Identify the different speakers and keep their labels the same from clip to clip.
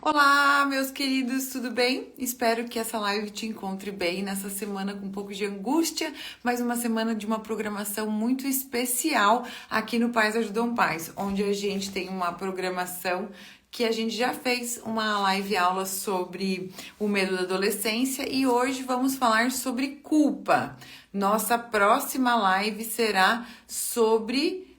Speaker 1: Olá, meus queridos, tudo bem? Espero que essa live te encontre bem nessa semana com um pouco de angústia, mas uma semana de uma programação muito especial aqui no Pais Ajudam Pais, onde a gente tem uma programação que a gente já fez uma live aula sobre o medo da adolescência e hoje vamos falar sobre culpa. Nossa próxima live será sobre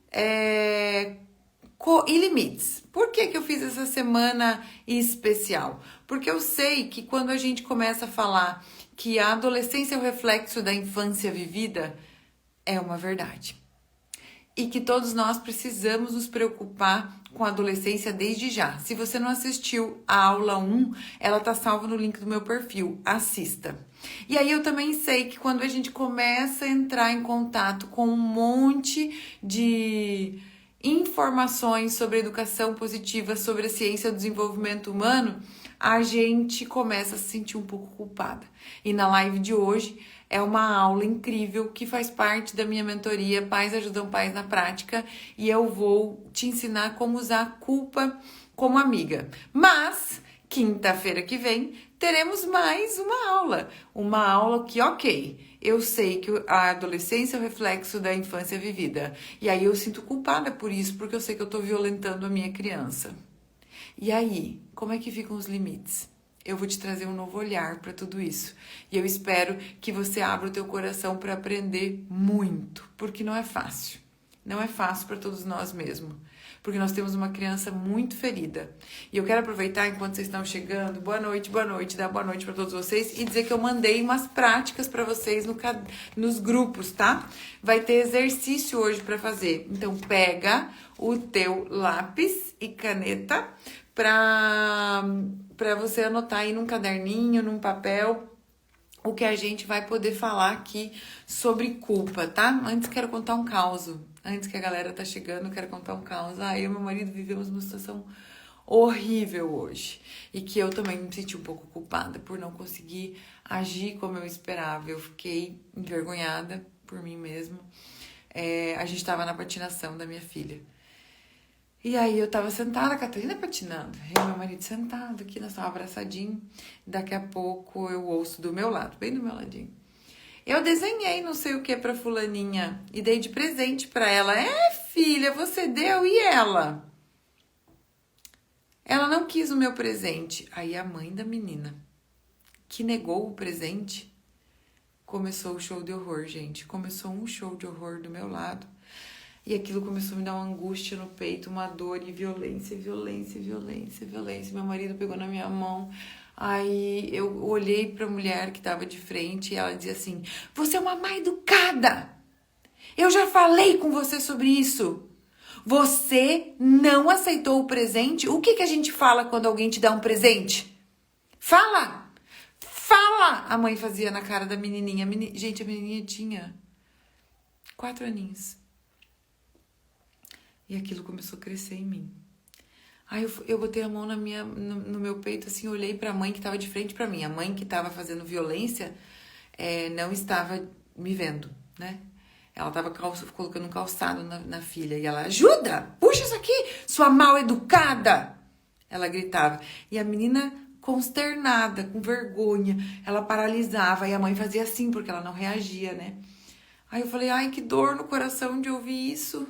Speaker 1: e limites. Por que eu fiz essa semana especial? Porque eu sei que quando a gente começa a falar que a adolescência é o reflexo da infância vivida, é uma verdade. E que todos nós precisamos nos preocupar com a adolescência desde já. Se você não assistiu a aula 1, ela tá salva no link do meu perfil. Assista. E aí eu também sei que quando a gente começa a entrar em contato com um monte de informações sobre educação positiva, sobre a ciência do desenvolvimento humano, a gente começa a se sentir um pouco culpada. E na live de hoje é uma aula incrível que faz parte da minha mentoria Pais Ajudam Pais na Prática e eu vou te ensinar como usar a culpa como amiga. Mas quinta-feira que vem teremos mais uma aula que, eu sei que a adolescência é o reflexo da infância vivida. E aí eu sinto culpada por isso, porque eu sei que eu tô violentando a minha criança. E aí, como é que ficam os limites? Eu vou te trazer um novo olhar para tudo isso. E eu espero que você abra o teu coração para aprender muito, porque não é fácil. Não é fácil para todos nós mesmo, porque nós temos uma criança muito ferida. E eu quero aproveitar enquanto vocês estão chegando, boa noite, dar boa noite para todos vocês e dizer que eu mandei umas práticas para vocês nos grupos, tá? Vai ter exercício hoje para fazer. Então pega o teu lápis e caneta para você anotar aí num caderninho, num papel, o que a gente vai poder falar aqui sobre culpa, tá? Antes quero contar um caos. Antes que a galera tá chegando, quero contar um caos. Eu e meu marido vivemos uma situação horrível hoje. E que eu também me senti um pouco culpada por não conseguir agir como eu esperava. Eu fiquei envergonhada por mim mesma. A gente tava na patinação da minha filha. E aí eu tava sentada, a Catarina patinando, eu e meu marido sentado aqui, nós tava abraçadinho. Daqui a pouco eu ouço do meu lado, bem do meu ladinho. Eu desenhei não sei o que pra fulaninha e dei de presente pra ela. Filha, você deu e ela? Ela não quis o meu presente. Aí a mãe da menina, que negou o presente, começou o show de horror, gente. Começou um show de horror do meu lado. E aquilo começou a me dar uma angústia no peito, uma dor e violência. Meu marido pegou na minha mão. Aí eu olhei pra mulher que tava de frente e ela dizia assim: você é uma má educada! Eu já falei com você sobre isso. Você não aceitou o presente? O que a gente fala quando alguém te dá um presente? Fala! Fala! A mãe fazia na cara da menininha. Gente, a menininha tinha 4 aninhos. E aquilo começou a crescer em mim. Aí eu botei a mão no meu peito, assim, olhei pra mãe que tava de frente pra mim. A mãe que tava fazendo violência não estava me vendo, né? Ela tava colocando um calçado na filha. E ela, ajuda! Puxa isso aqui, sua mal educada! Ela gritava. E a menina, consternada, com vergonha, ela paralisava. E a mãe fazia assim, porque ela não reagia, né? Aí eu falei, ai, que dor no coração de ouvir isso.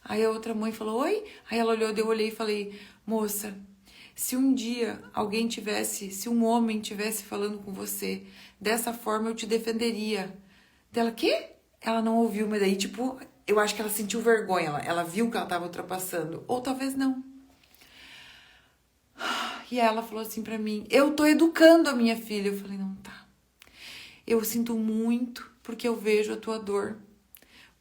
Speaker 1: Aí a outra mãe falou, oi? Aí ela olhou, eu olhei e falei, moça, se um dia se um homem tivesse falando com você dessa forma, eu te defenderia. Dela, quê? Ela não ouviu, mas daí, tipo, eu acho que ela sentiu vergonha, ela viu que ela tava ultrapassando, ou talvez não. E ela falou assim pra mim, eu tô educando a minha filha. Eu falei, não tá. Eu sinto muito porque eu vejo a tua dor.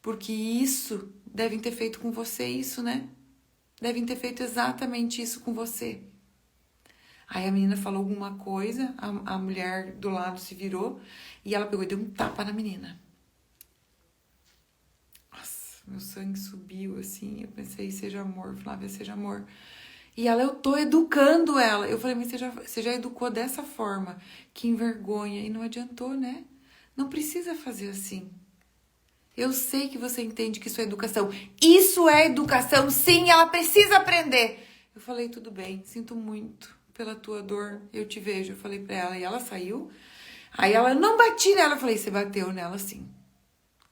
Speaker 1: Porque isso, devem ter feito com você isso, né? Devem ter feito exatamente isso com você. Aí a menina falou alguma coisa, a mulher do lado se virou e ela pegou e deu um tapa na menina. Nossa, meu sangue subiu assim, eu pensei, seja amor, Flávia, seja amor. E ela, eu tô educando ela. Eu falei, mas você já educou dessa forma, que envergonha. E não adiantou, né? Não precisa fazer assim. Eu sei que você entende que isso é educação. Isso é educação, sim, ela precisa aprender. Eu falei, tudo bem, sinto muito. pela tua dor, eu te vejo. Eu falei pra ela, e ela saiu. Aí ela, não bati nela. Eu falei, você bateu nela sim.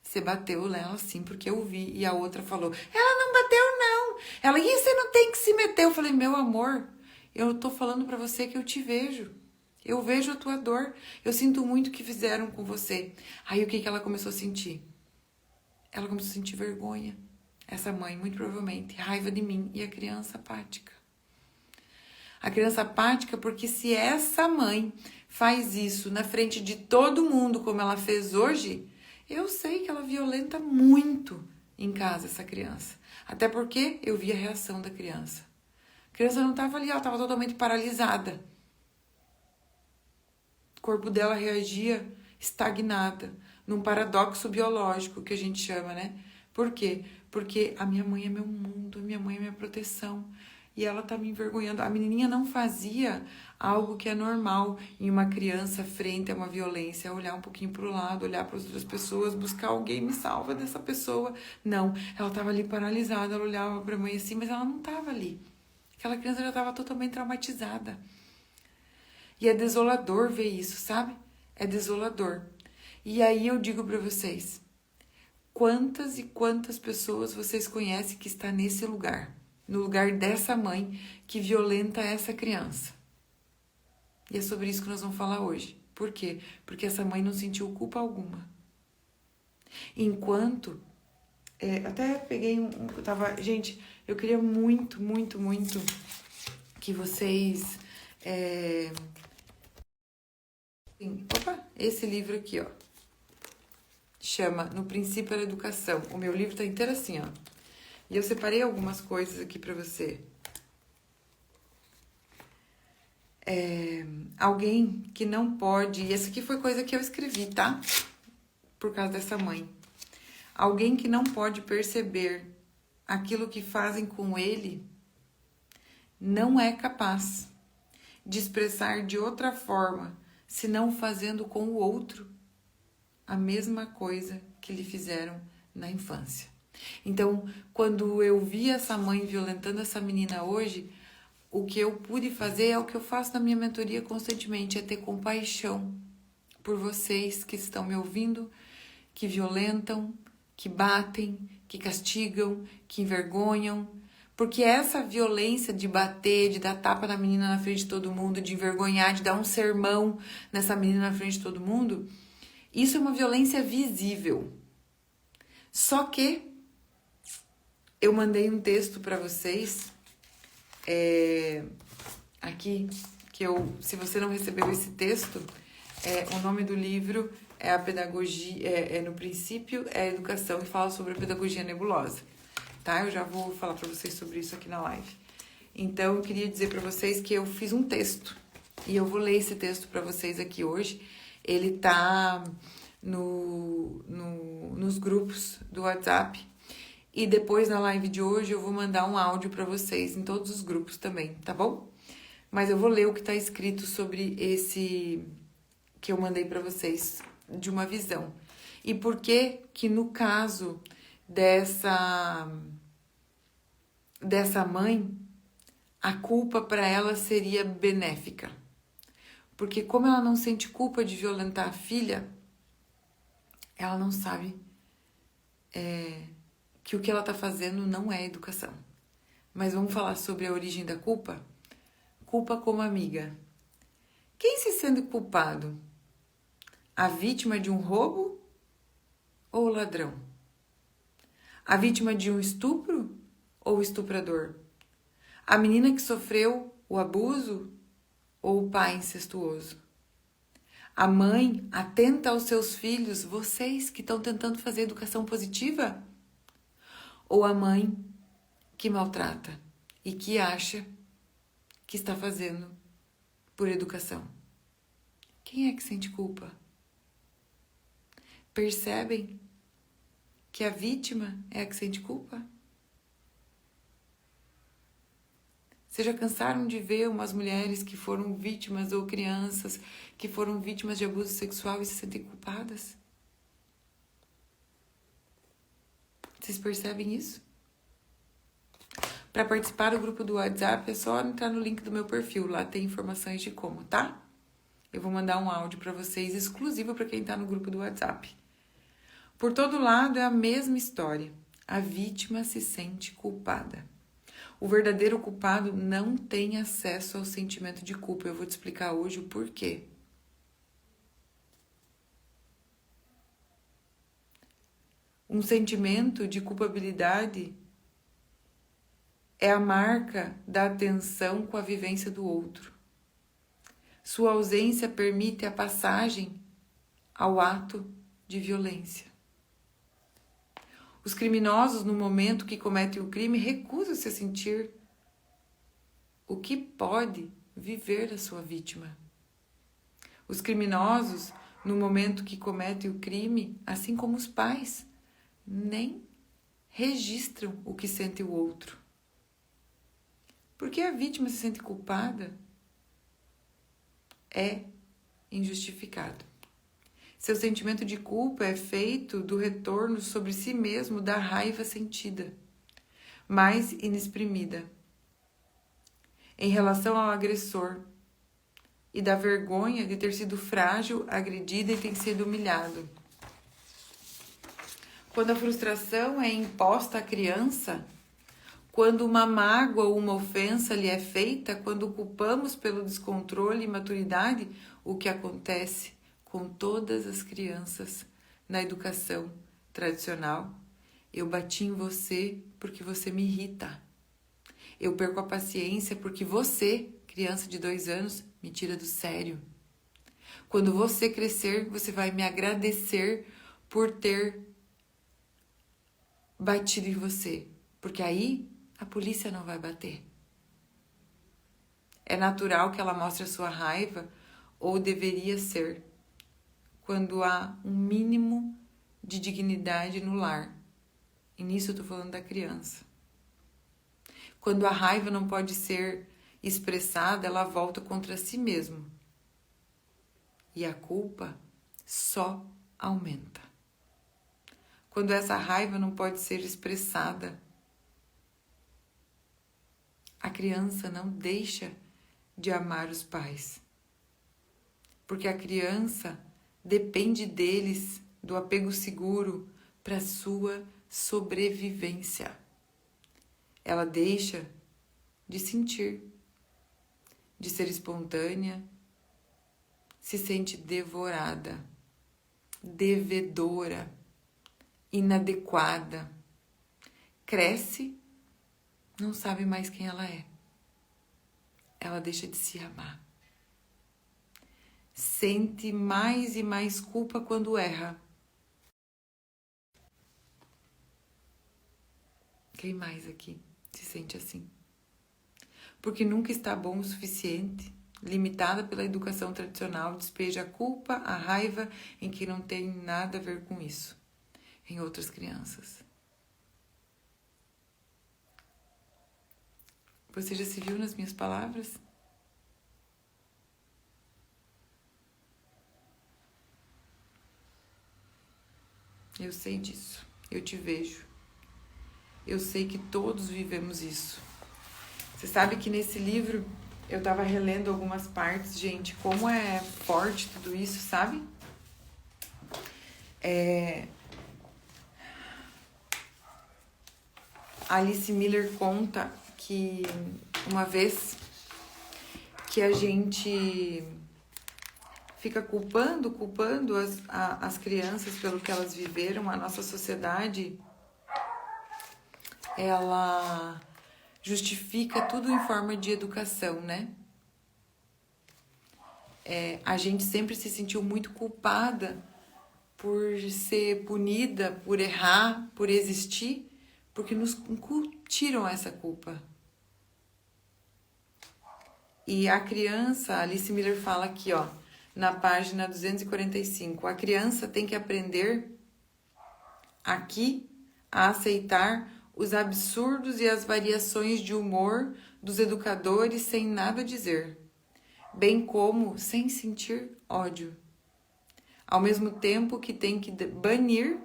Speaker 1: Você bateu nela sim, porque eu vi. E a outra falou, ela não bateu não. Ela, e você não tem que se meter. Eu falei, meu amor, eu tô falando pra você que eu te vejo. Eu vejo a tua dor. Eu sinto muito o que fizeram com você. Aí o que ela começou a sentir? Ela começou a sentir vergonha. Essa mãe, muito provavelmente, raiva de mim. E a criança apática. A criança apática, porque se essa mãe faz isso na frente de todo mundo, como ela fez hoje, eu sei que ela violenta muito em casa essa criança. Até porque eu vi a reação da criança. A criança não estava ali, ela estava totalmente paralisada. O corpo dela reagia estagnada, num paradoxo biológico que a gente chama, né? Por quê? Porque a minha mãe é meu mundo, a minha mãe é minha proteção. E ela tá me envergonhando. A menininha não fazia algo que é normal em uma criança frente a uma violência, olhar um pouquinho pro lado, olhar para as outras pessoas, buscar alguém me salva dessa pessoa. Não, ela tava ali paralisada, ela olhava pra mãe assim, mas ela não tava ali. Aquela criança já tava totalmente traumatizada. E é desolador ver isso, sabe? É desolador. E aí eu digo pra vocês, quantas e quantas pessoas vocês conhecem que está nesse lugar? No lugar dessa mãe que violenta essa criança. E é sobre isso que nós vamos falar hoje. Por quê? Porque essa mãe não sentiu culpa alguma. Enquanto... até peguei gente, eu queria muito, muito, muito que vocês... esse livro aqui, ó. Chama No Princípio da Educação. O meu livro tá inteiro assim, ó. E eu separei algumas coisas aqui pra você. Alguém que não pode... E essa aqui foi coisa que eu escrevi, tá? Por causa dessa mãe. Alguém que não pode perceber aquilo que fazem com ele não é capaz de expressar de outra forma, senão fazendo com o outro a mesma coisa que lhe fizeram na infância. Então, quando eu vi essa mãe violentando essa menina hoje, o que eu pude fazer é o que eu faço na minha mentoria constantemente, é ter compaixão por vocês que estão me ouvindo, que violentam, que batem, que castigam, que envergonham. Porque essa violência de bater, de dar tapa na menina na frente de todo mundo, de envergonhar, de dar um sermão nessa menina na frente de todo mundo, isso é uma violência visível. Só que eu mandei um texto para vocês aqui, que se você não recebeu esse texto, o nome do livro é a pedagogia, no princípio é a educação e fala sobre a pedagogia nebulosa, tá? Eu já vou falar para vocês sobre isso aqui na live. Então, eu queria dizer para vocês que eu fiz um texto e eu vou ler esse texto para vocês aqui hoje. Ele tá nos grupos do WhatsApp. E depois na live de hoje eu vou mandar um áudio para vocês em todos os grupos também, tá bom? Mas eu vou ler o que tá escrito sobre esse que eu mandei para vocês de uma visão. E por que que no caso dessa mãe, a culpa para ela seria benéfica? Porque como ela não sente culpa de violentar a filha, ela não sabe que o que ela está fazendo não é educação. Mas vamos falar sobre a origem da culpa? Culpa como amiga. Quem se sente culpado? A vítima de um roubo ou o ladrão? A vítima de um estupro ou o estuprador? A menina que sofreu o abuso ou o pai incestuoso? A mãe atenta aos seus filhos, vocês que estão tentando fazer educação positiva? Ou a mãe que maltrata e que acha que está fazendo por educação? Quem é que sente culpa? Percebem que a vítima é a que sente culpa? Vocês já cansaram de ver umas mulheres que foram vítimas ou crianças que foram vítimas de abuso sexual e se sentem culpadas? Vocês percebem isso? Para participar do grupo do WhatsApp é só entrar no link do meu perfil, lá tem informações de como, tá? Eu vou mandar um áudio para vocês exclusivo para quem está no grupo do WhatsApp. Por todo lado é a mesma história. A vítima se sente culpada. O verdadeiro culpado não tem acesso ao sentimento de culpa. Eu vou te explicar hoje o porquê. Um sentimento de culpabilidade é a marca da atenção com a vivência do outro. Sua ausência permite a passagem ao ato de violência. Os criminosos, no momento que cometem o crime, recusam-se a sentir o que pode viver a sua vítima. Os criminosos, no momento que cometem o crime, assim como os pais, nem registram o que sente o outro. Porque a vítima se sente culpada é injustificado. Seu sentimento de culpa é feito do retorno sobre si mesmo da raiva sentida, mas inexprimida, em relação ao agressor, e da vergonha de ter sido frágil, agredida e ter sido humilhado. Quando a frustração é imposta à criança, quando uma mágoa ou uma ofensa lhe é feita, quando o culpamos pelo descontrole e imaturidade, o que acontece com todas as crianças na educação tradicional? Eu bati em você porque você me irrita. Eu perco a paciência porque você, criança de 2 anos, me tira do sério. Quando você crescer, você vai me agradecer por ter batido em você, porque aí a polícia não vai bater. É natural que ela mostre a sua raiva, ou deveria ser, quando há um mínimo de dignidade no lar. E nisso eu tô falando da criança. Quando a raiva não pode ser expressada, ela volta contra si mesma. E a culpa só aumenta. Quando essa raiva não pode ser expressada, a criança não deixa de amar os pais. Porque a criança depende deles, do apego seguro, para sua sobrevivência. Ela deixa de sentir, de ser espontânea, se sente devorada, devedora, inadequada. Cresce, não sabe mais quem ela é. Ela deixa de se amar. Sente mais e mais culpa quando erra. Quem mais aqui se sente assim? Porque nunca está bom o suficiente, limitada pela educação tradicional, despeja a culpa, a raiva em quem não tem nada a ver com isso, em outras crianças. Você já se viu nas minhas palavras? Eu sei disso, eu te vejo. Eu sei que todos vivemos isso. Você sabe que nesse livro eu tava relendo algumas partes, gente, como é forte tudo isso, sabe? Alice Miller conta que uma vez que a gente fica culpando as crianças pelo que elas viveram, a nossa sociedade, ela justifica tudo em forma de educação, né? A gente sempre se sentiu muito culpada por ser punida, por errar, por existir, porque nos incutiram essa culpa. E a criança, Alice Miller fala aqui, ó, na página 245, a criança tem que aprender aqui a aceitar os absurdos e as variações de humor dos educadores sem nada dizer, bem como sem sentir ódio. Ao mesmo tempo que tem que banir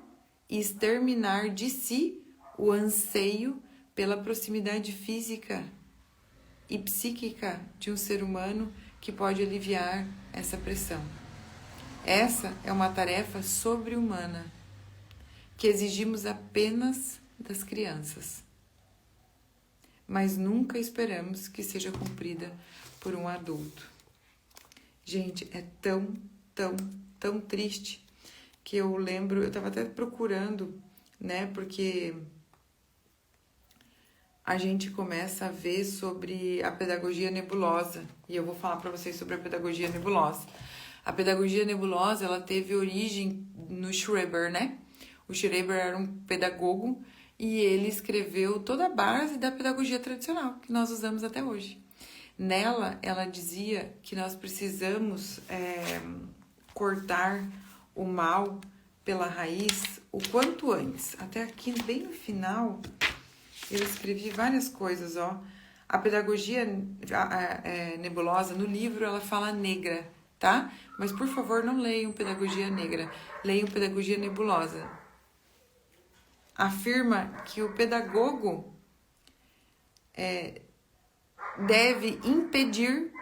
Speaker 1: e exterminar de si o anseio pela proximidade física e psíquica de um ser humano que pode aliviar essa pressão. Essa é uma tarefa sobre-humana que exigimos apenas das crianças, mas nunca esperamos que seja cumprida por um adulto. Gente, é tão triste que eu lembro, eu estava até procurando, né, porque a gente começa a ver sobre a pedagogia nebulosa, e eu vou falar para vocês sobre a pedagogia nebulosa. A pedagogia nebulosa, ela teve origem no Schreber, né? O Schreber era um pedagogo e ele escreveu toda a base da pedagogia tradicional que nós usamos até hoje. Nela, ela dizia que nós precisamos cortar o mal pela raiz o quanto antes. Até aqui, bem no final, eu escrevi várias coisas, ó. A pedagogia nebulosa, no livro, ela fala negra, tá? Mas, por favor, não leiam pedagogia negra, leiam pedagogia nebulosa. Afirma que o pedagogo deve impedir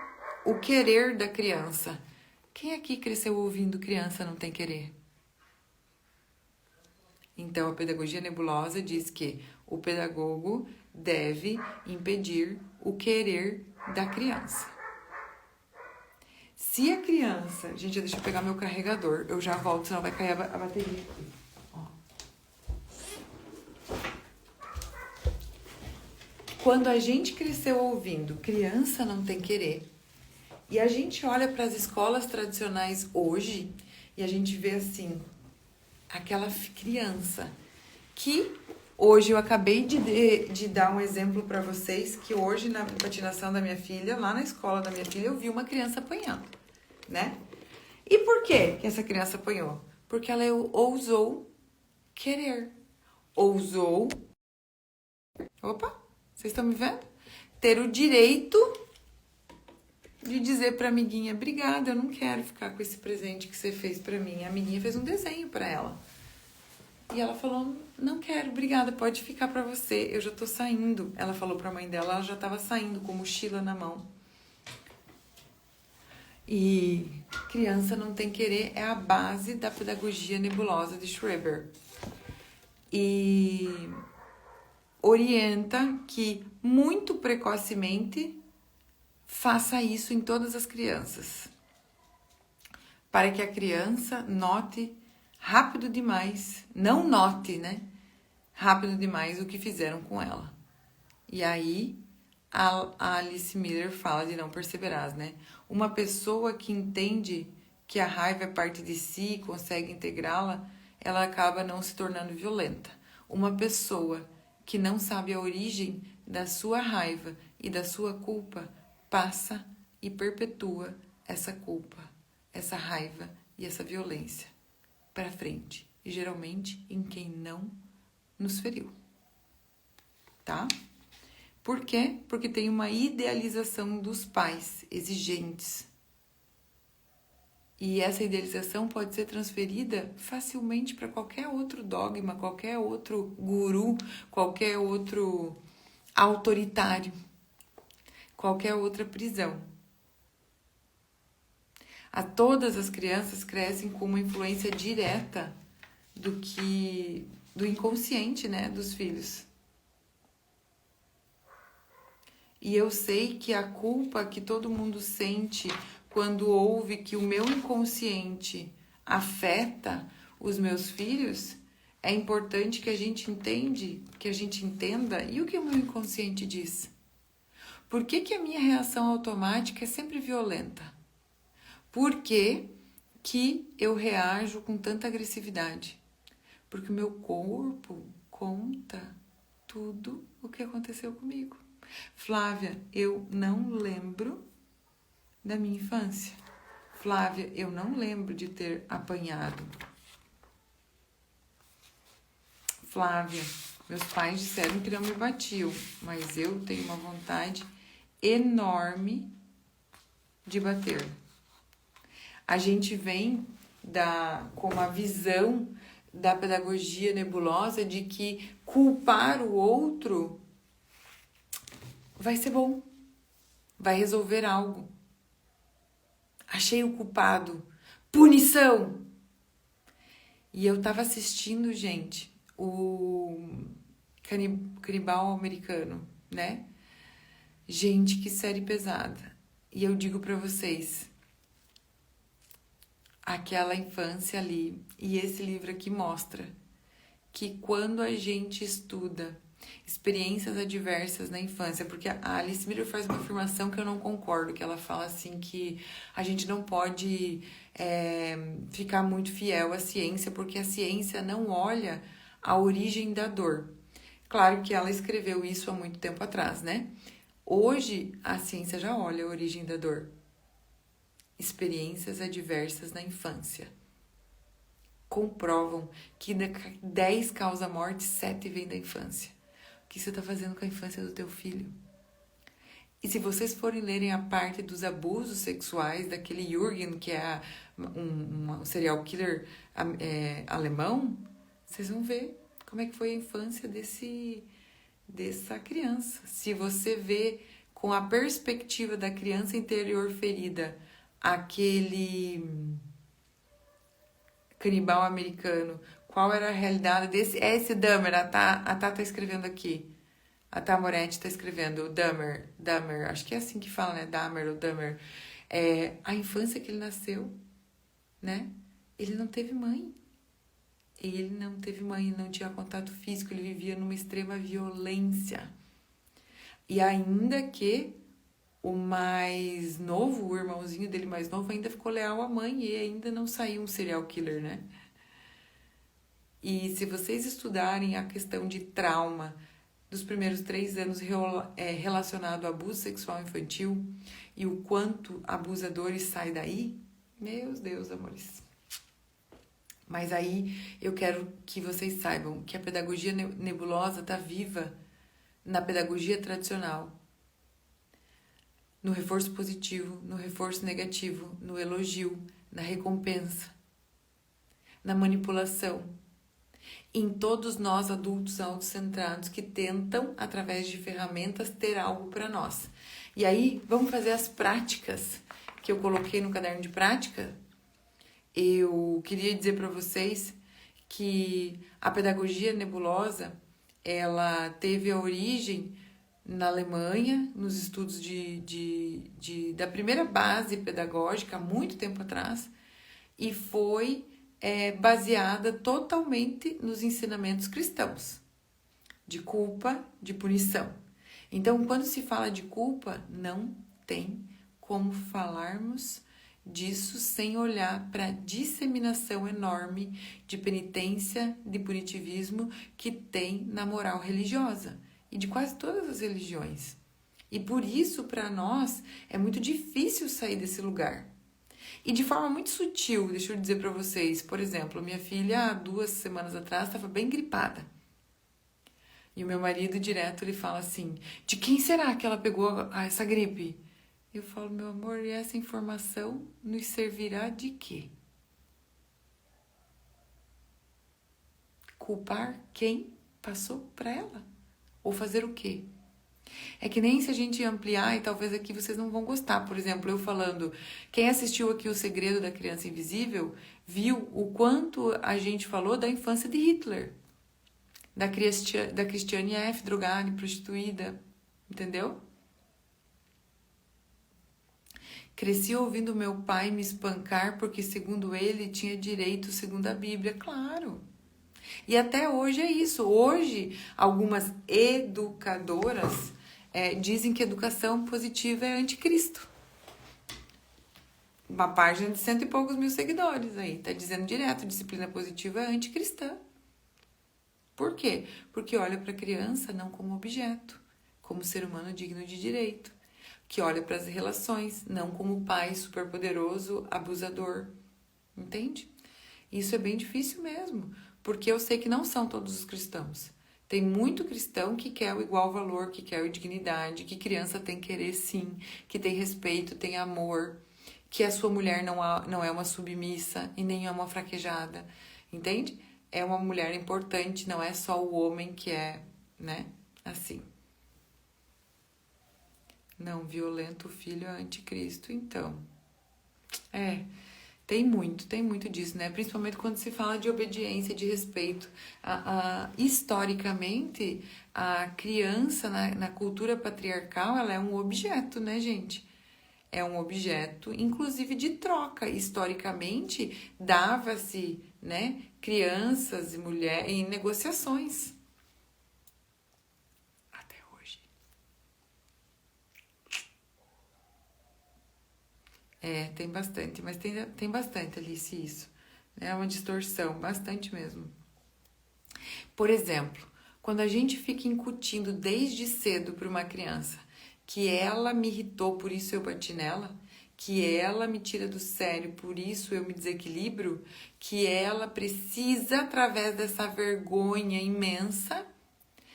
Speaker 1: o querer da criança. Quem aqui cresceu ouvindo criança não tem querer? Então, a pedagogia nebulosa diz que o pedagogo deve impedir o querer da criança. Se a criança... Gente, deixa eu pegar meu carregador. Eu já volto, senão vai cair a bateria aqui. Ó. Quando a gente cresceu ouvindo criança não tem querer, e a gente olha para as escolas tradicionais hoje, e a gente vê assim... aquela criança que hoje eu acabei de dar um exemplo para vocês, que hoje na patinação da minha filha, lá na escola da minha filha, eu vi uma criança apanhando, né? E por que essa criança apanhou? Porque ela ousou querer, ousou, opa, vocês estão me vendo? Ter o direito de dizer pra amiguinha, obrigada, eu não quero ficar com esse presente que você fez pra mim. A amiguinha fez um desenho pra ela. E ela falou, não quero, obrigada, pode ficar pra você, eu já tô saindo. Ela falou pra mãe dela, ela já tava saindo com mochila na mão. E criança não tem querer é a base da pedagogia nebulosa de Schreber. E orienta que muito precocemente faça isso em todas as crianças, para que a criança note rápido demais, não note, né? Rápido demais o que fizeram com ela. E aí, a Alice Miller fala de não perseverar, né? Uma pessoa que entende que a raiva é parte de si e consegue integrá-la, ela acaba não se tornando violenta. Uma pessoa que não sabe a origem da sua raiva e da sua culpa, passa e perpetua essa culpa, essa raiva e essa violência para frente, e geralmente em quem não nos feriu, tá? Por quê? Porque tem uma idealização dos pais exigentes. E essa idealização pode ser transferida facilmente para qualquer outro dogma, qualquer outro guru, qualquer outro autoritário, qualquer outra prisão. Todas as crianças crescem com uma influência direta do inconsciente, né, dos filhos. E eu sei que a culpa que todo mundo sente quando ouve que o meu inconsciente afeta os meus filhos, é importante que a gente entenda e o que o meu inconsciente diz. Por que a minha reação automática é sempre violenta? Por que eu reajo com tanta agressividade? Porque o meu corpo conta tudo o que aconteceu comigo. Flávia, eu não lembro da minha infância. Flávia, eu não lembro de ter apanhado. Flávia, meus pais disseram que não me batiam, mas eu tenho uma vontade enorme de bater. A gente vem com uma visão da pedagogia nebulosa de que culpar o outro vai ser bom, vai resolver algo. Achei o culpado, punição! E eu tava assistindo, gente, o Canibal Americano, né? Gente, que série pesada. E eu digo pra vocês, aquela infância ali, e esse livro aqui mostra que quando a gente estuda experiências adversas na infância, porque a Alice Miller faz uma afirmação que eu não concordo, que ela fala assim que a gente não pode ficar muito fiel à ciência, porque a ciência não olha a origem da dor. Claro que ela escreveu isso há muito tempo atrás, né? Hoje, a ciência já olha a origem da dor. Experiências adversas na infância comprovam que 10 causa morte, 7 vem da infância. O que você está fazendo com a infância do teu filho? E se vocês forem lerem a parte dos abusos sexuais daquele Jürgen, que é um serial killer alemão, vocês vão ver como é que foi a infância dessa criança. Se você vê com a perspectiva da criança interior ferida, aquele canibal americano, qual era a realidade desse? É esse Dahmer, a Tá tá escrevendo aqui. A Tá Moretti tá escrevendo, o Dahmer, acho que é assim que fala, né? Dahmer ou Dahmer. A infância que ele nasceu, né? Ele não teve mãe. Ele não tinha contato físico, ele vivia numa extrema violência. E ainda que o mais novo, o irmãozinho dele mais novo, ainda ficou leal à mãe e ainda não saiu um serial killer, né? E se vocês estudarem a questão de trauma dos primeiros 3 anos relacionado ao abuso sexual infantil e o quanto abusadores saem daí, meus Deus, amores. Mas aí eu quero que vocês saibam que a pedagogia nebulosa está viva na pedagogia tradicional. No reforço positivo, no reforço negativo, no elogio, na recompensa, na manipulação. Em todos nós adultos autocentrados que tentam, através de ferramentas, ter algo para nós. E aí, vamos fazer as práticas que eu coloquei no caderno de prática. Eu queria dizer para vocês que a pedagogia nebulosa, ela teve a origem na Alemanha, nos estudos da primeira base pedagógica, há muito tempo atrás, e foi baseada totalmente nos ensinamentos cristãos, de culpa, de punição. Então, quando se fala de culpa, não tem como falarmos disso sem olhar para a disseminação enorme de penitência, de punitivismo que tem na moral religiosa e de quase todas as religiões. E por isso, para nós, é muito difícil sair desse lugar. E de forma muito sutil, deixa eu dizer para vocês, por exemplo, minha filha, há 2 semanas atrás, estava bem gripada. E o meu marido direto, ele fala assim, de quem será que ela pegou essa gripe? Eu falo, meu amor, e essa informação nos servirá de quê? Culpar quem passou para ela? Ou fazer o quê? É que nem se a gente ampliar, e talvez aqui vocês não vão gostar. Por exemplo, eu falando, quem assistiu aqui O Segredo da Criança Invisível, viu o quanto a gente falou da infância de Hitler. Da Christiane F., drogada, prostituída, entendeu? Cresci ouvindo meu pai me espancar porque, segundo ele, tinha direito segundo a Bíblia. Claro. E até hoje é isso. Hoje, algumas educadoras dizem que educação positiva é anticristo. Uma página de 100 e poucos mil seguidores aí. Tá dizendo direto, disciplina positiva é anticristã. Por quê? Porque olha para a criança não como objeto, como ser humano digno de direito. Que olha para as relações, não como pai superpoderoso, abusador. Entende? Isso é bem difícil mesmo, porque eu sei que não são todos os cristãos. Tem muito cristão que quer o igual valor, que quer a dignidade, que criança tem que querer sim, que tem respeito, tem amor, que a sua mulher não é uma submissa e nem é uma fraquejada. Entende? É uma mulher importante, não é só o homem que é, né, assim. Não violenta o filho é anticristo, então. Tem muito disso, né? Principalmente quando se fala de obediência, de respeito. Historicamente, a criança na cultura patriarcal, ela é um objeto, né, gente? É um objeto, inclusive de troca. Historicamente, dava-se, né, crianças e mulheres em negociações. Até hoje. Tem bastante, mas tem bastante, Alice, isso. É uma distorção, bastante mesmo. Por exemplo, quando a gente fica incutindo desde cedo para uma criança que ela me irritou, por isso eu bati nela, que ela me tira do sério, por isso eu me desequilibro, que ela precisa, através dessa vergonha imensa,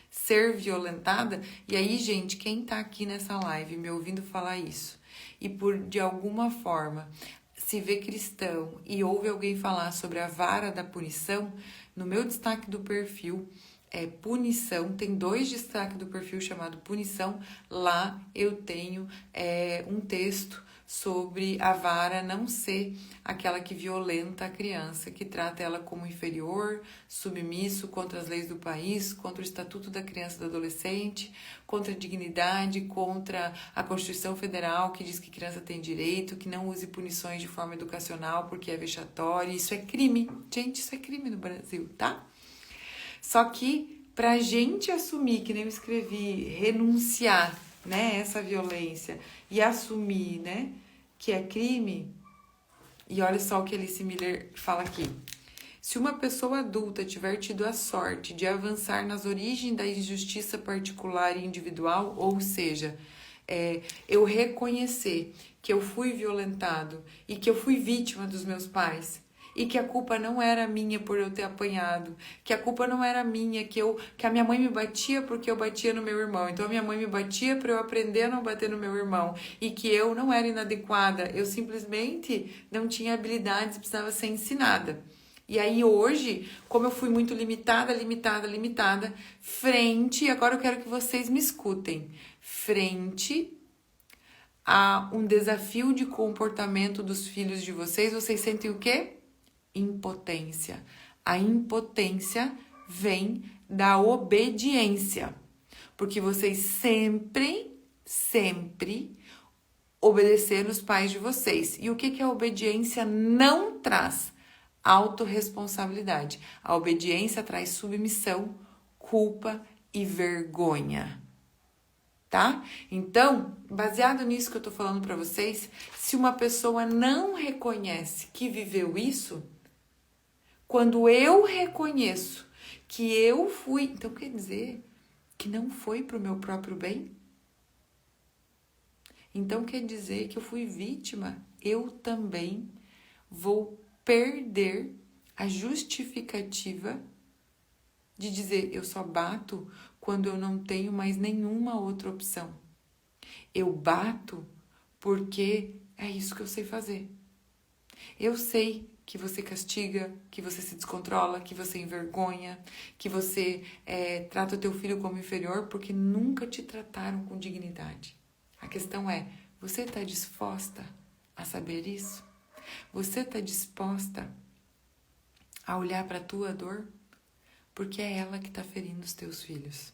Speaker 1: ser violentada. E aí, gente, quem tá aqui nessa live me ouvindo falar isso e por de alguma forma se vê cristão e ouve alguém falar sobre a vara da punição, no meu destaque do perfil punição, tem 2 destaques do perfil chamado punição, lá eu tenho um texto sobre a vara não ser aquela que violenta a criança, que trata ela como inferior, submisso contra as leis do país, contra o Estatuto da Criança e do Adolescente, contra a dignidade, contra a Constituição Federal, que diz que criança tem direito, que não use punições de forma educacional porque é vexatório. Isso é crime. Gente, isso é crime no Brasil, tá? Só que pra gente assumir, que nem eu escrevi, renunciar, né, essa violência e assumir, né, que é crime. E olha só o que Alice Miller fala aqui. Se uma pessoa adulta tiver tido a sorte de avançar nas origens da injustiça particular e individual, ou seja, eu reconhecer que eu fui violentado e que eu fui vítima dos meus pais, e que a culpa não era minha por eu ter apanhado, que a culpa não era minha, que a minha mãe me batia porque eu batia no meu irmão, então a minha mãe me batia para eu aprender a não bater no meu irmão, e que eu não era inadequada, eu simplesmente não tinha habilidades e precisava ser ensinada. E aí hoje, como eu fui muito limitada, frente, agora eu quero que vocês me escutem, frente a um desafio de comportamento dos filhos de vocês sentem o quê? Impotência. A impotência vem da obediência, porque vocês sempre obedeceram os pais de vocês. E o que a obediência não traz? Autorresponsabilidade. A obediência traz submissão, culpa e vergonha. Tá? Então, baseado nisso que eu tô falando para vocês, se uma pessoa não reconhece que viveu isso, quando eu reconheço que eu fui, então quer dizer que não foi pro meu próprio bem? Então quer dizer que eu fui vítima, eu também vou perder a justificativa de dizer eu só bato quando eu não tenho mais nenhuma outra opção. Eu bato porque é isso que eu sei fazer. Eu sei que você castiga, que você se descontrola, que você envergonha, que você trata o teu filho como inferior porque nunca te trataram com dignidade. A questão é, você está disposta a saber isso? Você está disposta a olhar para a tua dor? Porque é ela que está ferindo os teus filhos.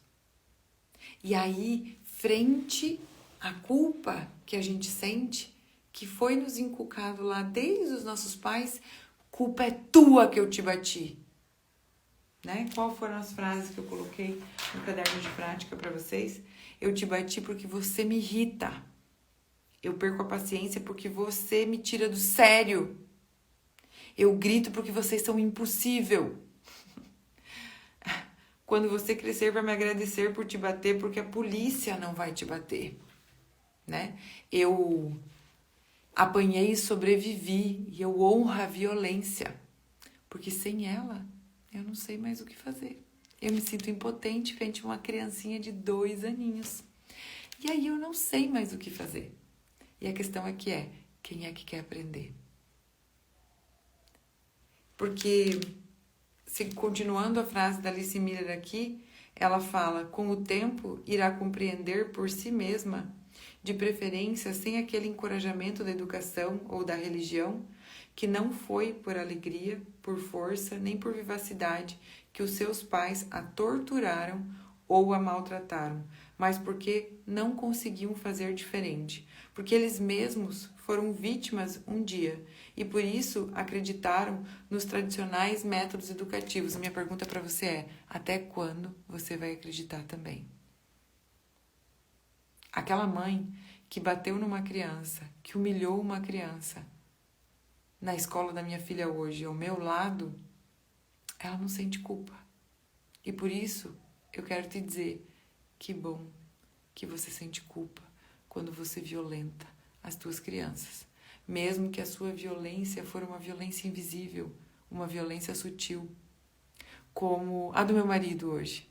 Speaker 1: E aí, frente à culpa que a gente sente, que foi nos inculcado lá desde os nossos pais, culpa é tua que eu te bati. Né? Qual foram as frases que eu coloquei no caderno de prática para vocês? Eu te bati porque você me irrita. Eu perco a paciência porque você me tira do sério. Eu grito porque vocês são impossível. Quando você crescer, vai me agradecer por te bater, porque a polícia não vai te bater, né? Eu apanhei e sobrevivi, e eu honro a violência, porque sem ela, eu não sei mais o que fazer. Eu me sinto impotente frente a uma criancinha de 2 aninhos. E aí eu não sei mais o que fazer. E a questão aqui é, quem é que quer aprender? Porque... continuando a frase da Alice Miller aqui, ela fala, com o tempo irá compreender por si mesma de preferência sem aquele encorajamento da educação ou da religião, que não foi por alegria, por força, nem por vivacidade que os seus pais a torturaram ou a maltrataram, mas porque não conseguiam fazer diferente, porque eles mesmos foram vítimas um dia e por isso acreditaram nos tradicionais métodos educativos. A minha pergunta para você é: até quando você vai acreditar também? Aquela mãe que bateu numa criança, que humilhou uma criança, na escola da minha filha hoje, ao meu lado, ela não sente culpa. E por isso, eu quero te dizer, que bom que você sente culpa quando você violenta as tuas crianças. Mesmo que a sua violência for uma violência invisível, uma violência sutil, como a do meu marido hoje.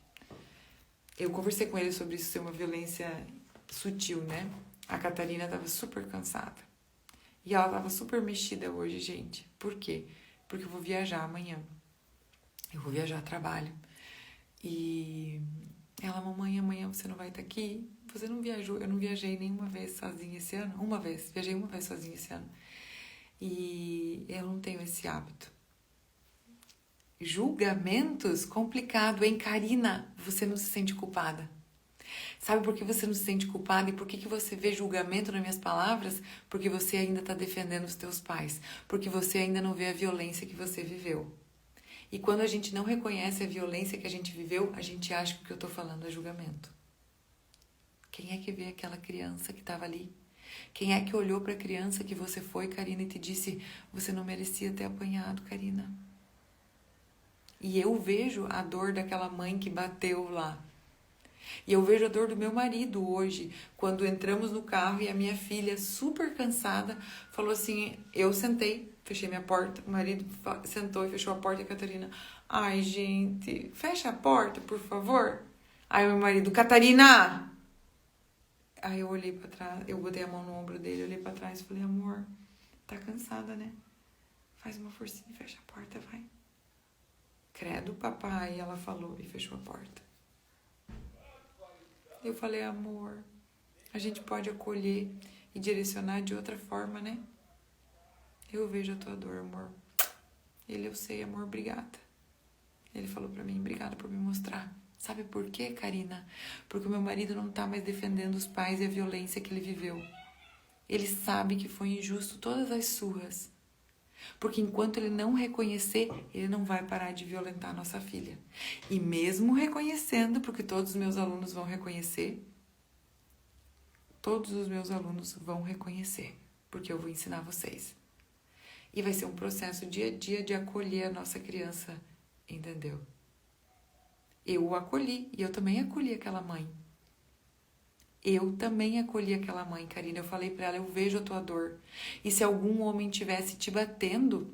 Speaker 1: Eu conversei com ele sobre isso ser uma violência sutil, né? A Catarina estava super cansada. E ela estava super mexida hoje, gente. Por quê? Porque eu vou viajar amanhã. Eu vou viajar a trabalho. E ela, mamãe, amanhã você não vai estar aqui. Você não viajou. Eu não viajei nenhuma vez sozinha esse ano. Uma vez. Viajei uma vez sozinha esse ano. E eu não tenho esse hábito. Julgamentos? Complicado, hein, Karina? Você não se sente culpada. Sabe por que você não se sente culpada e por que você vê julgamento nas minhas palavras? Porque você ainda está defendendo os teus pais. Porque você ainda não vê a violência que você viveu. E quando a gente não reconhece a violência que a gente viveu, a gente acha que o que eu estou falando é julgamento. Quem é que vê aquela criança que estava ali? Quem é que olhou para a criança que você foi, Karina, e te disse: você não merecia ter apanhado, Karina? E eu vejo a dor daquela mãe que bateu lá. E eu vejo a dor do meu marido hoje, quando entramos no carro e a minha filha, super cansada, falou assim, eu sentei, fechei minha porta, o marido sentou e fechou a porta e a Catarina, ai gente, fecha a porta, por favor. Aí meu marido, Catarina! Aí eu olhei pra trás, eu botei a mão no ombro dele, olhei pra trás e falei, amor, tá cansada, né? Faz uma forcinha e fecha a porta, vai. Credo, papai, ela falou e fechou a porta. Eu falei, amor, a gente pode acolher e direcionar de outra forma, né? Eu vejo a tua dor, amor. Ele, eu sei, amor, obrigada. Ele falou pra mim, obrigada por me mostrar. Sabe por quê, Karina? Porque o meu marido não tá mais defendendo os pais e a violência que ele viveu. Ele sabe que foi injusto todas as surras. Porque enquanto ele não reconhecer, ele não vai parar de violentar a nossa filha. E mesmo reconhecendo, porque todos os meus alunos vão reconhecer, todos os meus alunos vão reconhecer, porque eu vou ensinar vocês. E vai ser um processo dia a dia de acolher a nossa criança, entendeu? Eu o acolhi, e eu também acolhi aquela mãe. Eu também acolhi aquela mãe, Karina. Eu falei pra ela, eu vejo a tua dor. E se algum homem tivesse te batendo,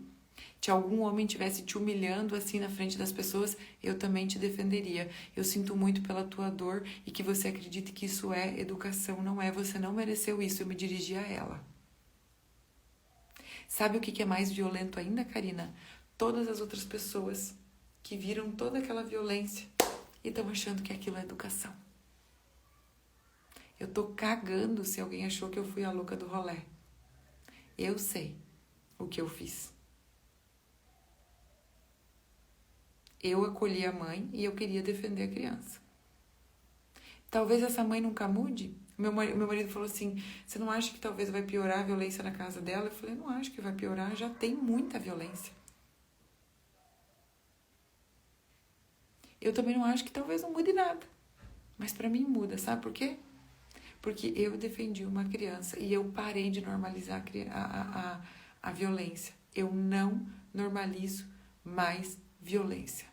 Speaker 1: se algum homem tivesse te humilhando assim na frente das pessoas, eu também te defenderia. Eu sinto muito pela tua dor e que você acredite que isso é educação. Não é, você não mereceu isso. Eu me dirigi a ela. Sabe o que é mais violento ainda, Karina? Todas as outras pessoas que viram toda aquela violência e estão achando que aquilo é educação. Eu tô cagando se alguém achou que eu fui a louca do rolê. Eu sei o que eu fiz. Eu acolhi a mãe e eu queria defender a criança. Talvez essa mãe nunca mude. Meu marido falou assim, você não acha que talvez vai piorar a violência na casa dela? Eu falei, não acho que vai piorar, já tem muita violência. Eu também não acho que talvez não mude nada. Mas pra mim muda, sabe por quê? Porque eu defendi uma criança e eu parei de normalizar a violência. Eu não normalizo mais violência.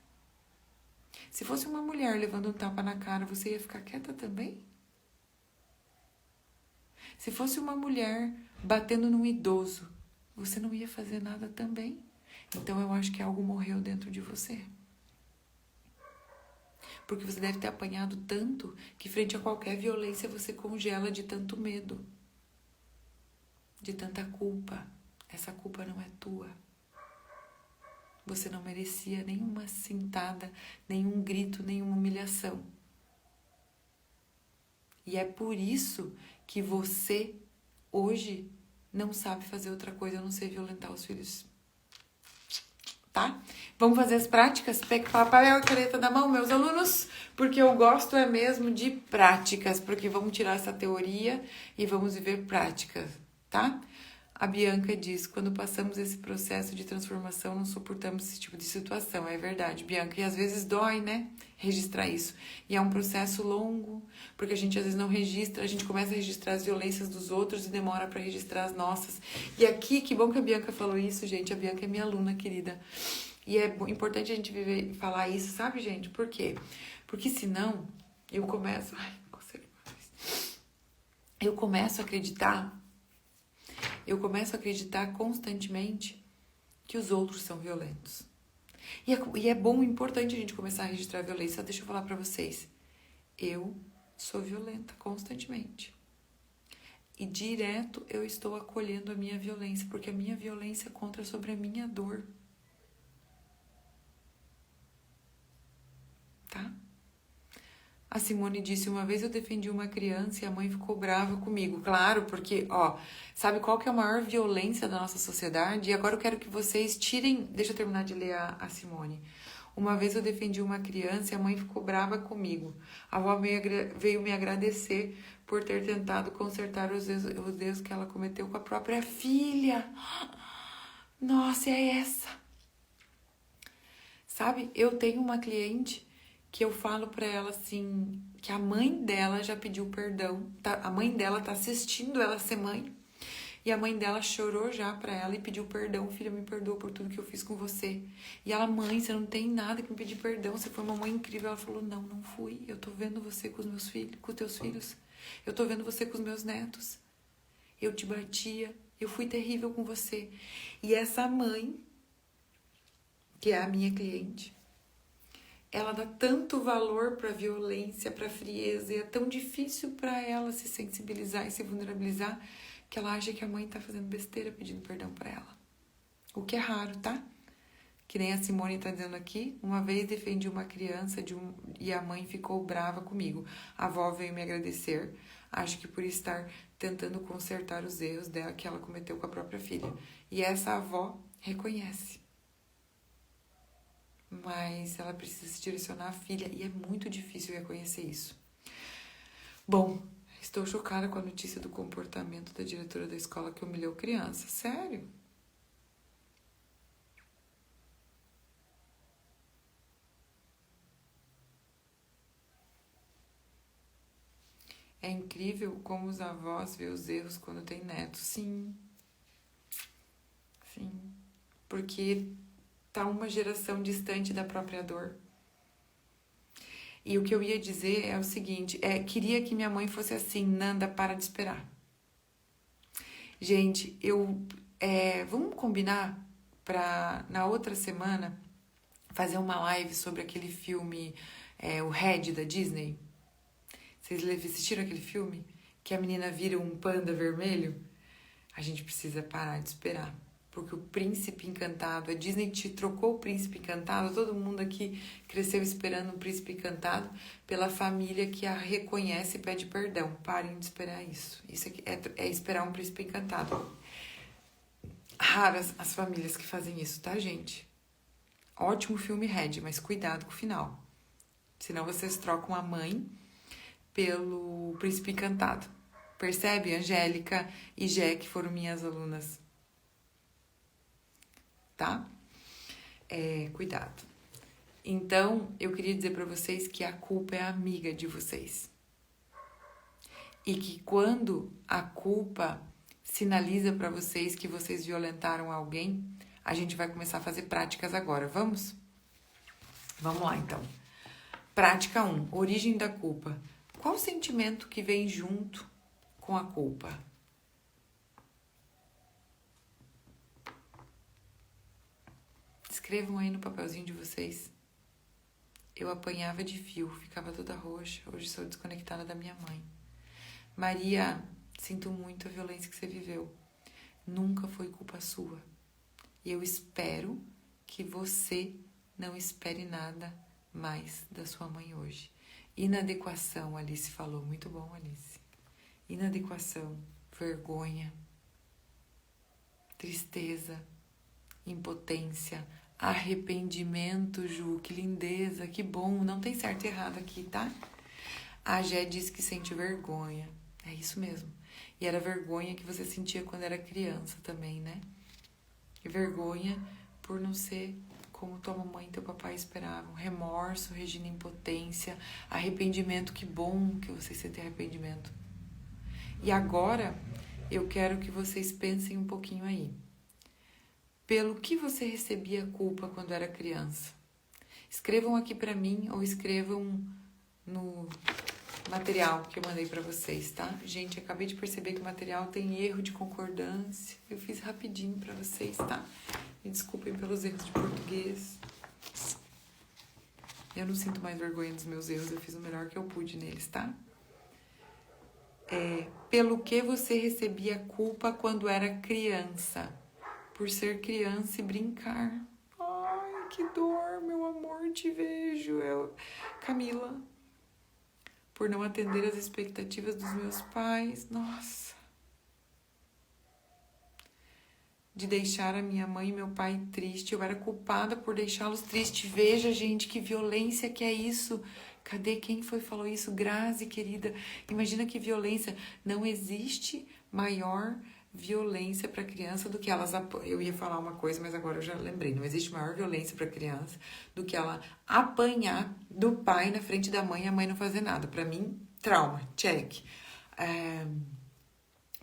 Speaker 1: Se fosse uma mulher levando um tapa na cara, você ia ficar quieta também? Se fosse uma mulher batendo num idoso, você não ia fazer nada também? Então eu acho que algo morreu dentro de você. Porque você deve ter apanhado tanto que frente a qualquer violência você congela de tanto medo, de tanta culpa. Essa culpa não é tua. Você não merecia nenhuma cintada, nenhum grito, nenhuma humilhação. E é por isso que você, hoje, não sabe fazer outra coisa a não ser violentar os filhos. Tá? Vamos fazer as práticas? Pega o papel e caneta na mão, meus alunos, porque eu gosto mesmo de práticas, porque vamos tirar essa teoria e vamos viver práticas, tá? A Bianca diz, quando passamos esse processo de transformação, não suportamos esse tipo de situação. É verdade, Bianca. E às vezes dói, né? Registrar isso. E é um processo longo, porque a gente às vezes não registra, a gente começa a registrar as violências dos outros e demora para registrar as nossas. E aqui, que bom que a Bianca falou isso, gente. A Bianca é minha aluna querida. E é importante a gente falar isso, sabe, gente? Por quê? Porque senão eu começo... Ai, não consigo mais. Eu começo a acreditar constantemente que os outros são violentos. E é bom, importante a gente começar a registrar a violência. Deixa eu falar pra vocês. Eu sou violenta constantemente. E direto eu estou acolhendo a minha violência, porque a minha violência conta sobre a minha dor. Tá? A Simone disse, uma vez eu defendi uma criança e a mãe ficou brava comigo. Claro, porque, sabe qual que é a maior violência da nossa sociedade? E agora eu quero que vocês tirem... Deixa eu terminar de ler a Simone. Uma vez eu defendi uma criança e a mãe ficou brava comigo. A avó veio me agradecer por ter tentado consertar os erros que ela cometeu com a própria filha. Nossa, é essa. Sabe, eu tenho uma cliente que eu falo pra ela assim, que a mãe dela já pediu perdão, tá? A mãe dela tá assistindo ela ser mãe, e a mãe dela chorou já pra ela e pediu perdão, filha, me perdoa por tudo que eu fiz com você. E ela, mãe, você não tem nada que me pedir perdão, você foi uma mãe incrível. Ela falou, não fui, eu tô vendo você com os meus filhos, com os teus filhos, eu tô vendo você com os meus netos, eu te batia, eu fui terrível com você. E essa mãe, que é a minha cliente, ela dá tanto valor para violência, para frieza, e é tão difícil para ela se sensibilizar e se vulnerabilizar que ela acha que a mãe tá fazendo besteira pedindo perdão para ela. O que é raro, tá? Que nem a Simone tá dizendo aqui, uma vez defendi uma criança e a mãe ficou brava comigo. A avó veio me agradecer, acho que por estar tentando consertar os erros dela que ela cometeu com a própria filha. E essa avó reconhece. Mas ela precisa se direcionar à filha e é muito difícil reconhecer isso. Bom, estou chocada com a notícia do comportamento da diretora da escola que humilhou criança. Sério? É incrível como os avós vê os erros quando tem netos. Sim. Porque tá uma geração distante da própria dor. E o que eu ia dizer é o seguinte, queria que minha mãe fosse assim, Nanda, para de esperar. Gente, vamos combinar para na outra semana fazer uma live sobre aquele filme, o Red da Disney? Vocês assistiram aquele filme? Que a menina vira um panda vermelho? A gente precisa parar de esperar. Porque o príncipe encantado, a Disney te trocou o príncipe encantado, todo mundo aqui cresceu esperando um príncipe encantado pela família que a reconhece e pede perdão. Parem de esperar isso. Isso aqui é esperar um príncipe encantado. Raras as famílias que fazem isso, tá, gente? Ótimo filme Red, mas cuidado com o final. Senão vocês trocam a mãe pelo príncipe encantado. Percebe? Angélica e Jack foram minhas alunas. Tá? Cuidado. Então, eu queria dizer para vocês que a culpa é amiga de vocês. E que quando a culpa sinaliza para vocês que vocês violentaram alguém, a gente vai começar a fazer práticas agora. Vamos? Vamos lá, então. Prática 1. Origem da culpa. Qual o sentimento que vem junto com a culpa? Escrevam aí no papelzinho de vocês. Eu apanhava de fio, ficava toda roxa. Hoje sou desconectada da minha mãe. Maria, sinto muito a violência que você viveu. Nunca foi culpa sua. E eu espero que você não espere nada mais da sua mãe hoje. Inadequação, Alice falou. Muito bom, Alice. inadequação, vergonha, tristeza, impotência, arrependimento, Ju, que lindeza, que bom, não tem certo e errado aqui, tá? A Gé disse que sente vergonha, é isso mesmo. E era vergonha que você sentia quando era criança também, né? E vergonha por não ser como tua mamãe e teu papai esperavam. Remorso, Regina, impotência, arrependimento, que bom que vocês sentem arrependimento. E agora, eu quero que vocês pensem um pouquinho aí. Pelo que você recebia culpa quando era criança? Escrevam aqui pra mim ou escrevam no material que eu mandei pra vocês, tá? Gente, acabei de perceber que o material tem erro de concordância. Eu fiz rapidinho pra vocês, tá? Me desculpem pelos erros de português. Eu não sinto mais vergonha dos meus erros, eu fiz o melhor que eu pude neles, tá? Pelo que você recebia culpa quando era criança? Por ser criança e brincar. Ai, que dor, meu amor, te vejo. Camila. Por não atender às expectativas dos meus pais. Nossa. De deixar a minha mãe e meu pai triste. Eu era culpada por deixá-los tristes. Veja, gente, que violência que é isso. Cadê quem falou isso? Grazi, querida. Imagina que violência. Não existe maior violência para criança do que elas... Eu ia falar uma coisa, mas agora eu já lembrei. Não existe maior violência para criança do que ela apanhar do pai na frente da mãe e a mãe não fazer nada. Para mim, trauma, check.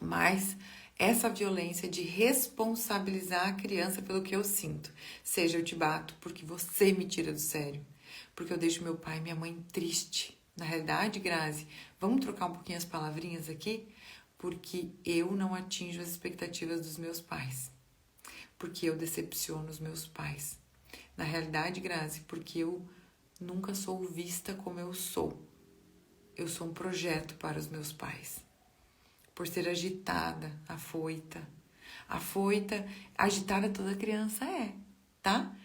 Speaker 1: Mas essa violência de responsabilizar a criança pelo que eu sinto. Seja eu te bato porque você me tira do sério. Porque eu deixo meu pai e minha mãe triste. Na realidade, Grazi, vamos trocar um pouquinho as palavrinhas aqui? Porque eu não atinjo as expectativas dos meus pais. Porque eu decepciono os meus pais. Na realidade, Grazi, porque eu nunca sou vista como eu sou. Eu sou um projeto para os meus pais. Por ser agitada, afoita. Afoita, agitada toda criança tá?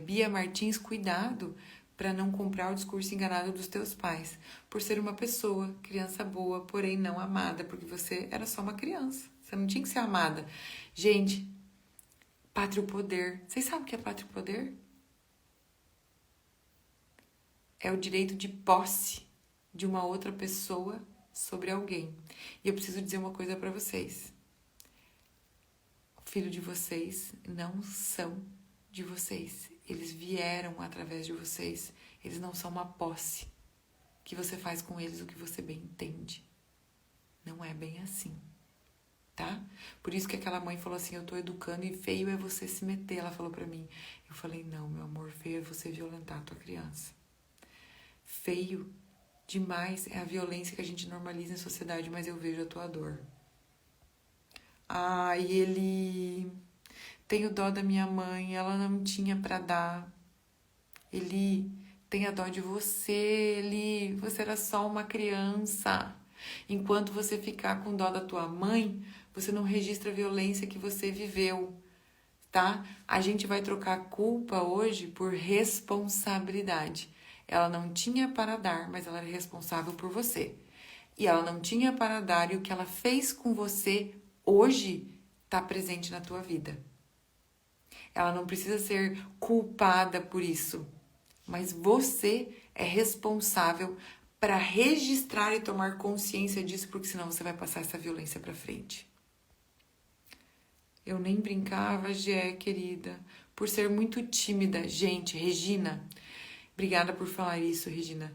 Speaker 1: Bia Martins, cuidado para não comprar o discurso enganado dos teus pais. Por ser uma pessoa, criança boa, porém não amada, porque você era só uma criança. Você não tinha que ser amada. Gente, pátrio poder. Vocês sabem o que é pátrio poder? É o direito de posse de uma outra pessoa sobre alguém. E eu preciso dizer uma coisa para vocês. O filho de vocês não são de vocês. Eles vieram através de vocês. Eles não são uma posse que você faz com eles o que você bem entende. Não é bem assim, tá? Por isso que aquela mãe falou assim, eu tô educando e feio é você se meter, ela falou pra mim. Eu falei, não, meu amor, feio é você violentar a tua criança. Feio demais é a violência que a gente normaliza em sociedade, mas eu vejo a tua dor. Ai, ele... Tenho dó da minha mãe, ela não tinha pra dar. Eli, tenha dó de você, Eli, você era só uma criança. Enquanto você ficar com dó da tua mãe, você não registra a violência que você viveu, tá? A gente vai trocar culpa hoje por responsabilidade. Ela não tinha para dar, mas ela era responsável por você. E ela não tinha para dar, e o que ela fez com você hoje está presente na tua vida. Ela não precisa ser culpada por isso, mas você é responsável para registrar e tomar consciência disso, porque senão você vai passar essa violência para frente. Eu nem brincava, Gé, querida, por ser muito tímida. Gente, Regina, obrigada por falar isso, Regina.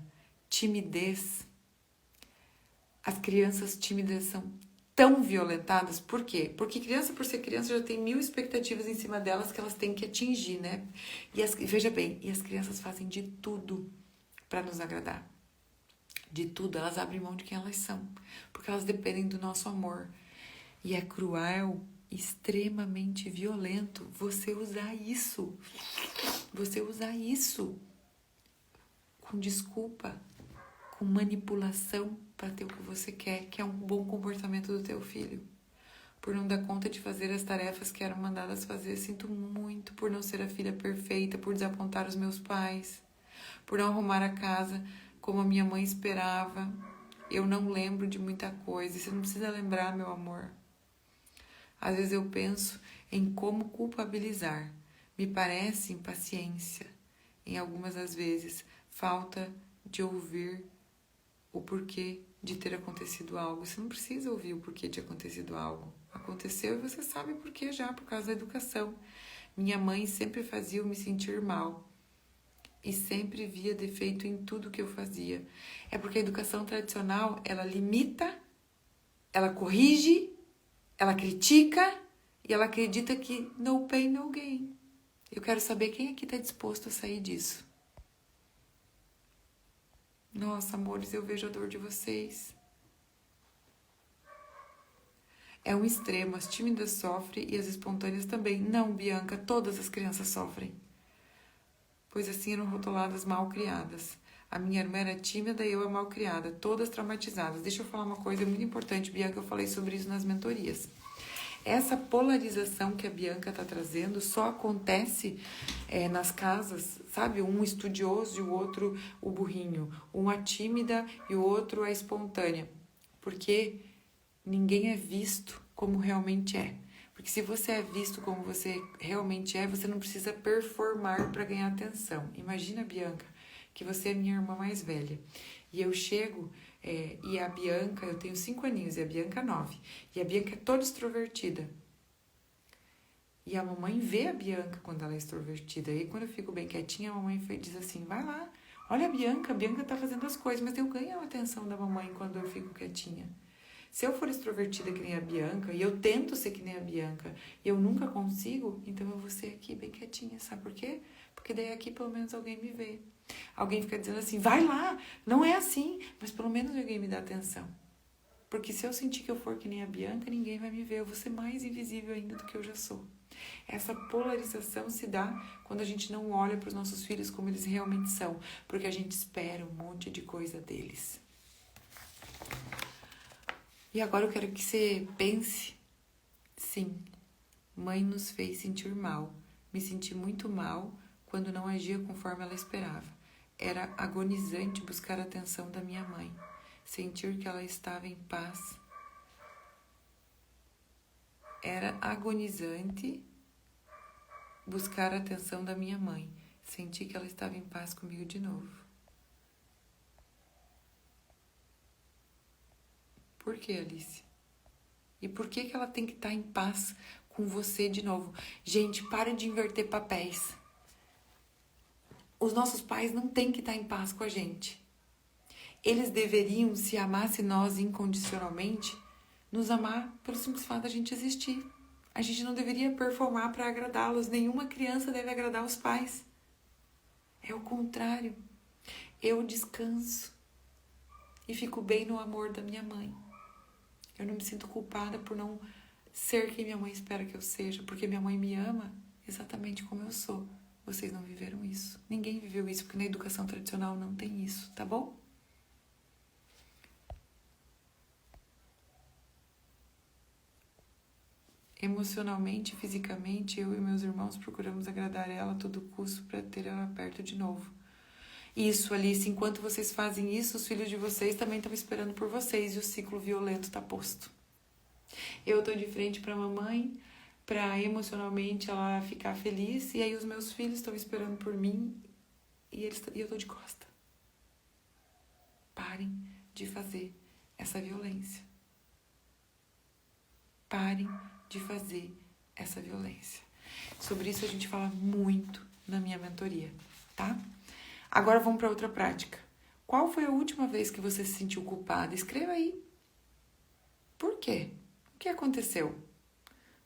Speaker 1: Timidez. As crianças tímidas são tão violentadas. Por quê? Porque criança, por ser criança, já tem 1000 expectativas em cima delas que elas têm que atingir, né? Veja bem, e as crianças fazem de tudo para nos agradar. De tudo, elas abrem mão de quem elas são, porque elas dependem do nosso amor. E é cruel, extremamente violento você usar isso. Você usar isso com desculpa, com manipulação para ter o que você quer, que é um bom comportamento do teu filho. Por não dar conta de fazer as tarefas que eram mandadas fazer. Sinto muito por não ser a filha perfeita, por desapontar os meus pais, por não arrumar a casa como a minha mãe esperava. Eu não lembro de muita coisa. E você não precisa lembrar, meu amor. Às vezes eu penso em como culpabilizar. Me parece impaciência. Em algumas das vezes, falta de ouvir o porquê de ter acontecido algo. Você não precisa ouvir o porquê de acontecido algo. Aconteceu e você sabe por quê já, por causa da educação. Minha mãe sempre fazia eu me sentir mal. E sempre via defeito em tudo que eu fazia. É porque a educação tradicional, ela limita, ela corrige, ela critica e ela acredita que no pain, no gain. Eu quero saber quem aqui está disposto a sair disso. Nossa, amores, eu vejo a dor de vocês. É um extremo, as tímidas sofrem e as espontâneas também. Não, Bianca, todas as crianças sofrem. Pois assim eram rotuladas mal criadas. A minha irmã era tímida e eu a mal criada, todas traumatizadas. Deixa eu falar uma coisa muito importante, Bianca, eu falei sobre isso nas mentorias. Essa polarização que a Bianca está trazendo só acontece nas casas, sabe? Um estudioso e o outro o burrinho. Uma tímida e o outro a espontânea. Porque ninguém é visto como realmente é. Porque se você é visto como você realmente é, você não precisa performar para ganhar atenção. Imagina, Bianca, que você é minha irmã mais velha. E eu chego, e a Bianca, eu tenho 5 aninhos, e a Bianca 9. E a Bianca é toda extrovertida. E a mamãe vê a Bianca quando ela é extrovertida. E quando eu fico bem quietinha, a mamãe diz assim, vai lá, olha a Bianca tá fazendo as coisas. Mas eu ganho a atenção da mamãe quando eu fico quietinha. Se eu for extrovertida que nem a Bianca, e eu tento ser que nem a Bianca, e eu nunca consigo, então eu vou ser aqui bem quietinha, sabe por quê? Porque daí aqui pelo menos alguém me vê. Alguém fica dizendo assim, vai lá, não é assim, mas pelo menos alguém me dá atenção. Porque se eu sentir que eu for que nem a Bianca, ninguém vai me ver, eu vou ser mais invisível ainda do que eu já sou. Essa polarização se dá quando a gente não olha para os nossos filhos como eles realmente são, porque a gente espera um monte de coisa deles. E agora eu quero que você pense, sim, mãe nos fez sentir mal. Me senti muito mal quando não agia conforme ela esperava. Era agonizante buscar a atenção da minha mãe, sentir que ela estava em paz. Era agonizante buscar a atenção da minha mãe, sentir que ela estava em paz comigo de novo. Por que, Alice? E por que ela tem que estar em paz com você de novo? Gente, para de inverter papéis. Os nossos pais não têm que estar em paz com a gente. Eles deveriam, se amassem nós incondicionalmente, nos amar pelo simples fato da gente existir. A gente não deveria performar para agradá-los. Nenhuma criança deve agradar os pais. É o contrário. Eu descanso e fico bem no amor da minha mãe. Eu não me sinto culpada por não ser quem minha mãe espera que eu seja, porque minha mãe me ama exatamente como eu sou. Vocês não viveram isso. Ninguém viveu isso, porque na educação tradicional não tem isso, tá bom? Emocionalmente e fisicamente, eu e meus irmãos procuramos agradar ela a todo custo para ter ela perto de novo. Isso, Alice, enquanto vocês fazem isso, os filhos de vocês também estão esperando por vocês e o ciclo violento está posto. Eu tô de frente para a mamãe, para emocionalmente ela ficar feliz, e aí os meus filhos estão esperando por mim e eu tô de costa. Parem de fazer essa violência. Parem de fazer essa violência. Sobre isso a gente fala muito na minha mentoria, tá? Agora vamos para outra prática. Qual foi a última vez que você se sentiu culpada? Escreva aí. Por quê? O que aconteceu?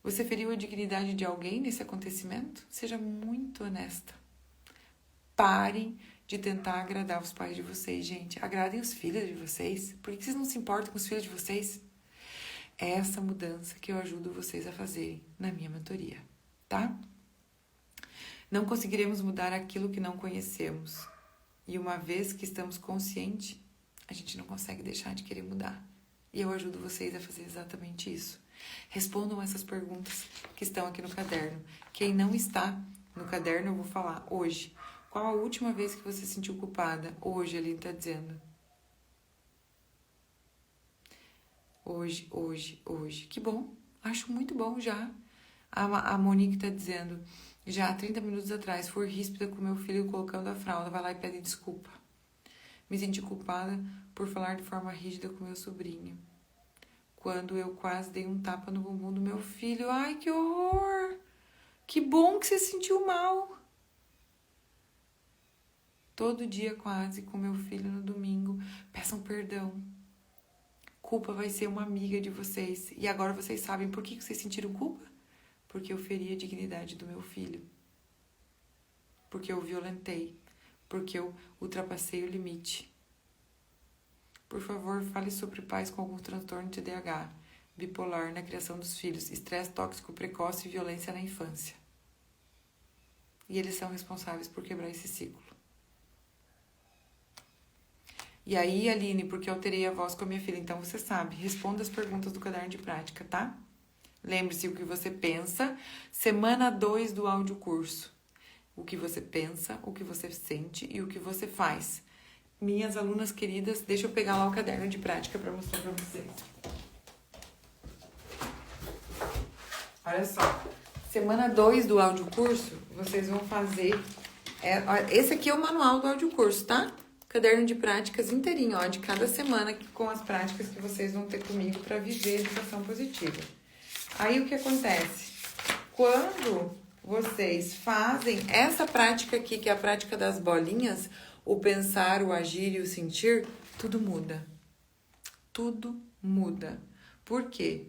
Speaker 1: Você feriu a dignidade de alguém nesse acontecimento? Seja muito honesta. Parem de tentar agradar os pais de vocês, gente. Agradem os filhos de vocês. Por que vocês não se importam com os filhos de vocês? É essa mudança que eu ajudo vocês a fazerem na minha mentoria, tá? Não conseguiremos mudar aquilo que não conhecemos. E uma vez que estamos conscientes, a gente não consegue deixar de querer mudar. E eu ajudo vocês a fazer exatamente isso. Respondam essas perguntas que estão aqui no caderno. Quem não está no caderno, eu vou falar hoje. Qual a última vez que você se sentiu culpada? Hoje, ele está dizendo. Hoje. Que bom. Acho muito bom já. A Monique tá dizendo, já há 30 minutos atrás, fui ríspida com meu filho colocando a fralda, vai lá e pede desculpa. Me senti culpada por falar de forma rígida com meu sobrinho. Quando eu quase dei um tapa no bumbum do meu filho. Ai, que horror! Que bom que você se sentiu mal. Todo dia quase com meu filho no domingo. Peçam perdão. Culpa vai ser uma amiga de vocês. E agora vocês sabem por que vocês sentiram culpa? Porque eu feri a dignidade do meu filho. Porque eu violentei. Porque eu ultrapassei o limite. Por favor, fale sobre pais com algum transtorno de TDAH, bipolar na criação dos filhos, estresse tóxico precoce e violência na infância. E eles são responsáveis por quebrar esse ciclo. E aí, Aline, porque eu alterei a voz com a minha filha, então você sabe, responda as perguntas do caderno de prática, tá? Lembre-se o que você pensa, semana 2 do áudio curso. O que você pensa, o que você sente e o que você faz. Minhas alunas queridas, deixa eu pegar lá o caderno de prática para mostrar para vocês. Olha só, semana 2 do áudio curso, vocês vão fazer... esse aqui é o manual do áudio curso, tá? Caderno de práticas inteirinho, ó, de cada semana, com as práticas que vocês vão ter comigo para viver a educação positiva. Aí o que acontece? Quando vocês fazem essa prática aqui, que é a prática das bolinhas, o pensar, o agir e o sentir, tudo muda. Tudo muda. Por quê?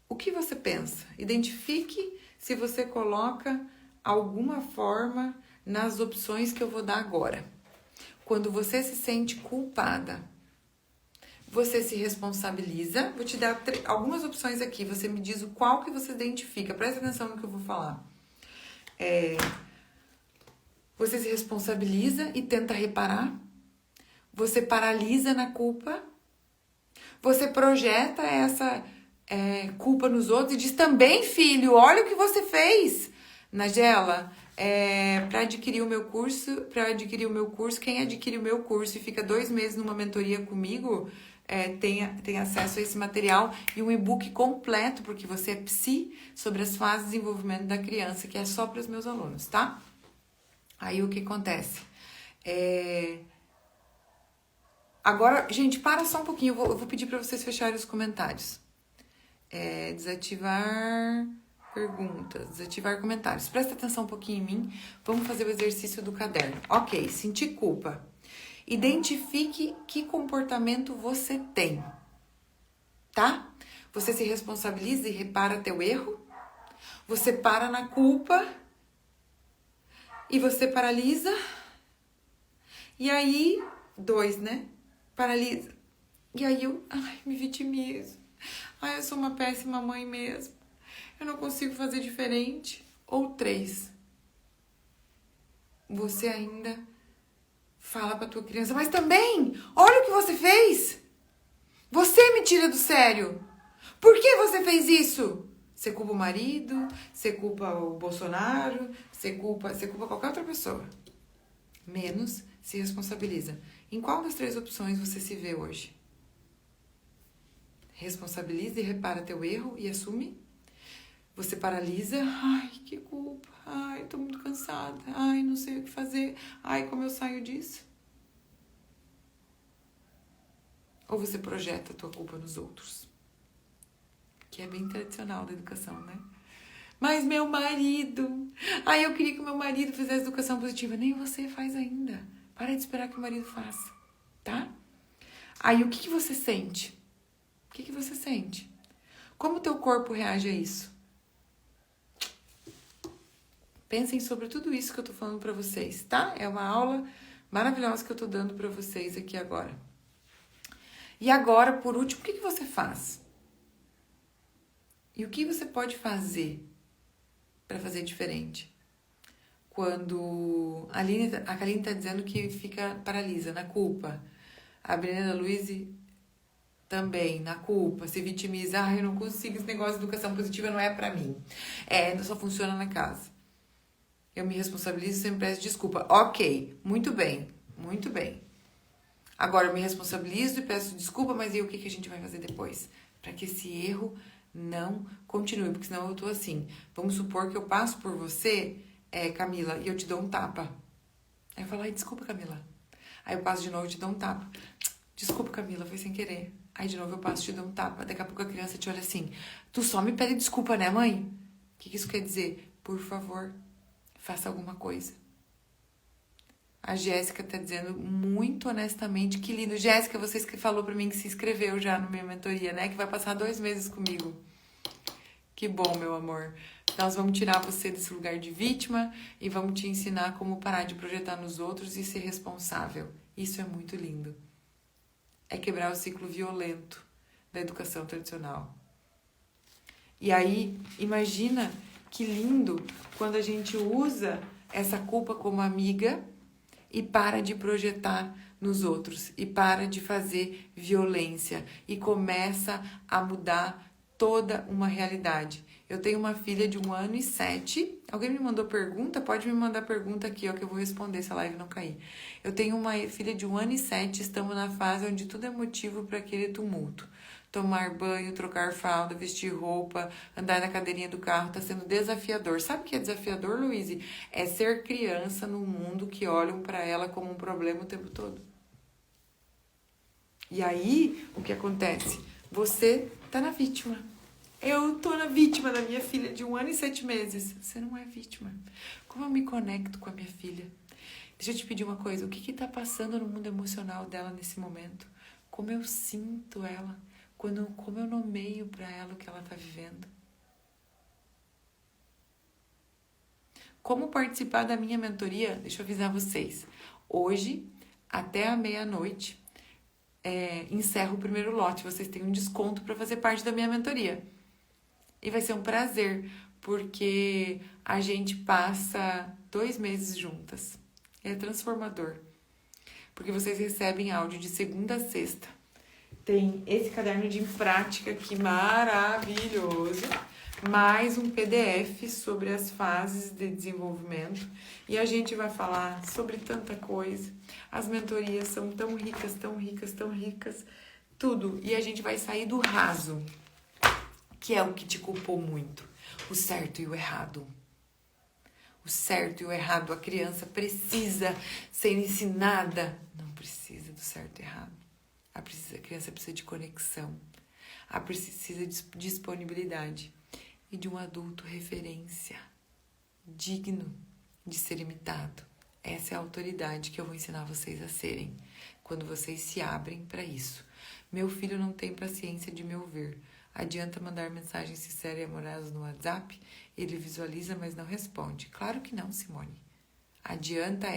Speaker 1: O que você pensa? Identifique se você coloca alguma forma nas opções que eu vou dar agora. Quando você se sente culpada, você se responsabiliza. Vou te dar algumas opções aqui. Você me diz o qual que você identifica. Presta atenção no que eu vou falar. Você se responsabiliza e tenta reparar. Você paralisa na culpa. Você projeta essa culpa nos outros e diz também, filho, olha o que você fez. Nagela, para adquirir o meu curso, quem adquire o meu curso e fica 2 meses numa mentoria comigo, tem acesso a esse material e um e-book completo, porque você é psi, sobre as fases de desenvolvimento da criança, que é só para os meus alunos, tá? Aí o que acontece? Agora, gente, para só um pouquinho, eu vou pedir para vocês fecharem os comentários. Desativar perguntas, desativar comentários. Presta atenção um pouquinho em mim. Vamos fazer o exercício do caderno. Ok, sentir culpa. Identifique que comportamento você tem, tá? Você se responsabiliza e repara teu erro. Você para na culpa e você paralisa. E aí, 2, né? Paralisa. E aí eu, me vitimizo. Eu sou uma péssima mãe mesmo. Eu não consigo fazer diferente. Ou 3. Você ainda fala pra tua criança, mas também, olha o que você fez. Você me tira do sério. Por que você fez isso? Você culpa o marido, você culpa o Bolsonaro, você culpa qualquer outra pessoa. Menos se responsabiliza. Em qual das 3 opções você se vê hoje? Responsabiliza e repara teu erro e assume. Você paralisa. Que culpa. Tô muito cansada. Não sei o que fazer. Como eu saio disso? Ou você projeta a tua culpa nos outros? Que é bem tradicional da educação, né? Mas meu marido... eu queria que o meu marido fizesse educação positiva. Nem você faz ainda. Para de esperar que o marido faça, tá? O que você sente? O que você sente? Como o teu corpo reage a isso? Pensem sobre tudo isso que eu tô falando pra vocês, tá? É uma aula maravilhosa que eu tô dando pra vocês aqui agora. E agora, por último, o que você faz? E o que você pode fazer pra fazer diferente? Quando a Kaline tá dizendo que paralisa na culpa. A Brenda Luiz também, na culpa, se vitimiza. Eu não consigo, esse negócio de educação positiva não é pra mim. Só funciona na casa. Eu me responsabilizo e sempre peço desculpa. Ok, muito bem, muito bem. Agora eu me responsabilizo e peço desculpa, mas e o que que a gente vai fazer depois? Para que esse erro não continue, porque senão eu tô assim. Vamos supor que eu passo por você, Camila, e eu te dou um tapa. Aí eu falo, ai, desculpa, Camila. Aí eu passo de novo e te dou um tapa. Desculpa, Camila, foi sem querer. Aí de novo eu passo e te dou um tapa. Daqui a pouco a criança te olha assim, tu só me pede desculpa, né, mãe? O que isso quer dizer? Por favor, faça alguma coisa. A Jéssica tá dizendo muito honestamente, que lindo. Jéssica, você que falou pra mim que se inscreveu já na minha mentoria, né? Que vai passar 2 meses comigo. Que bom, meu amor. Nós vamos tirar você desse lugar de vítima e vamos te ensinar como parar de projetar nos outros e ser responsável. Isso é muito lindo. É quebrar o ciclo violento da educação tradicional. E aí, imagina que lindo quando a gente usa essa culpa como amiga e para de projetar nos outros e para de fazer violência e começa a mudar toda uma realidade. Eu tenho uma filha de 1 ano e 7. Alguém me mandou pergunta? Pode me mandar pergunta aqui, ó, que eu vou responder se a live não cair. Eu tenho uma filha de 1 ano e 7. Estamos na fase onde tudo é motivo para aquele tumulto. Tomar banho, trocar fralda, vestir roupa, andar na cadeirinha do carro, está sendo desafiador. Sabe o que é desafiador, Luíse? É ser criança num mundo que olham para ela como um problema o tempo todo. E aí, o que acontece? Você tá na vítima. Eu tô na vítima da minha filha de 1 ano e 7 meses. Você não é vítima. Como eu me conecto com a minha filha? Deixa eu te pedir uma coisa. O que tá passando no mundo emocional dela nesse momento? Como eu sinto ela? Como eu nomeio para ela o que ela tá vivendo? Como participar da minha mentoria? Deixa eu avisar vocês. Hoje, até a meia-noite, encerro o primeiro lote. Vocês têm um desconto para fazer parte da minha mentoria. E vai ser um prazer, porque a gente passa 2 meses juntas. É transformador. Porque vocês recebem áudio de segunda a sexta. Tem esse caderno de prática aqui maravilhoso, mais um PDF sobre as fases de desenvolvimento. E a gente vai falar sobre tanta coisa. As mentorias são tão ricas, tão ricas, tão ricas. Tudo. E a gente vai sair do raso, que é o que te culpou muito. O certo e o errado. O certo e o errado. A criança precisa ser ensinada. Não precisa do certo e errado. A criança precisa de conexão. Ela precisa de disponibilidade. E de um adulto referência. Digno de ser imitado. Essa é a autoridade que eu vou ensinar vocês a serem. Quando vocês se abrem para isso. Meu filho não tem paciência de me ouvir. Adianta mandar mensagem sincera e amorosa no WhatsApp? Ele visualiza, mas não responde. Claro que não, Simone. Adianta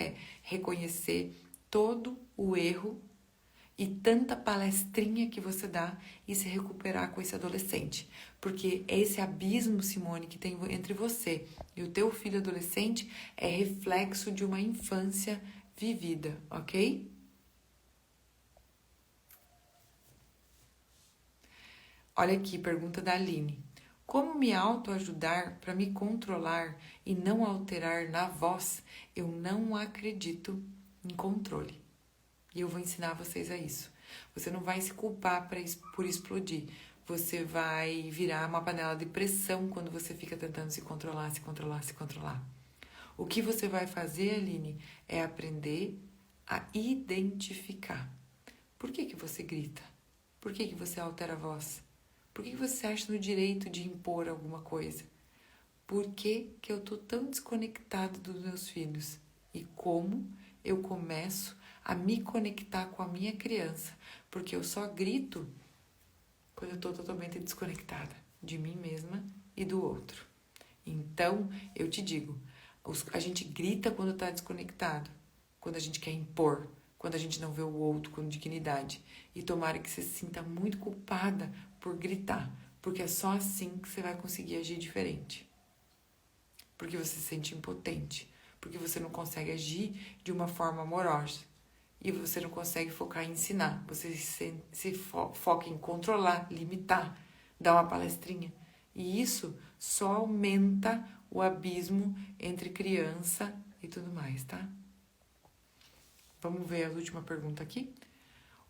Speaker 1: reconhecer todo o erro e tanta palestrinha que você dá e se recuperar com esse adolescente. Porque esse abismo, Simone, que tem entre você e o teu filho adolescente é reflexo de uma infância vivida, ok? Olha aqui, pergunta da Aline. Como me autoajudar para me controlar e não alterar na voz? Eu não acredito em controle. E eu vou ensinar vocês a isso. Você não vai se culpar por explodir. Você vai virar uma panela de pressão quando você fica tentando se controlar, se controlar, se controlar. O que você vai fazer, Aline, é aprender a identificar. Por que você grita? Por que você altera a voz? Por que você acha no direito de impor alguma coisa? Por que eu tô tão desconectado dos meus filhos? E como eu começo a me conectar com a minha criança? Porque eu só grito quando eu tô totalmente desconectada de mim mesma e do outro. Então, eu te digo, a gente grita quando tá desconectado, quando a gente quer impor, quando a gente não vê o outro com dignidade. E tomara que você se sinta muito culpada por gritar, porque é só assim que você vai conseguir agir diferente. Porque você se sente impotente, porque você não consegue agir de uma forma amorosa e você não consegue focar em ensinar, você se foca em controlar, limitar, dar uma palestrinha. E isso só aumenta o abismo entre criança e tudo mais, tá? Vamos ver a última pergunta aqui.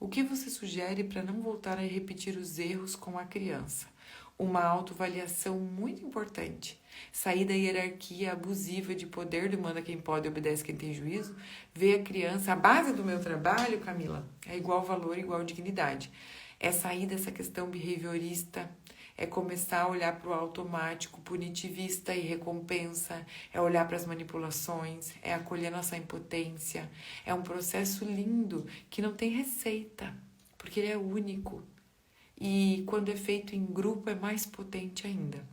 Speaker 1: O que você sugere para não voltar a repetir os erros com a criança? Uma autoavaliação muito importante. Sair da hierarquia abusiva de poder do manda quem pode, obedece quem tem juízo. Ver a criança, a base do meu trabalho, Camila, é igual valor, igual dignidade. É sair dessa questão behaviorista, é começar a olhar para o automático, punitivista e recompensa, é olhar para as manipulações, é acolher nossa impotência. É um processo lindo que não tem receita, porque ele é único. E quando é feito em grupo é mais potente ainda.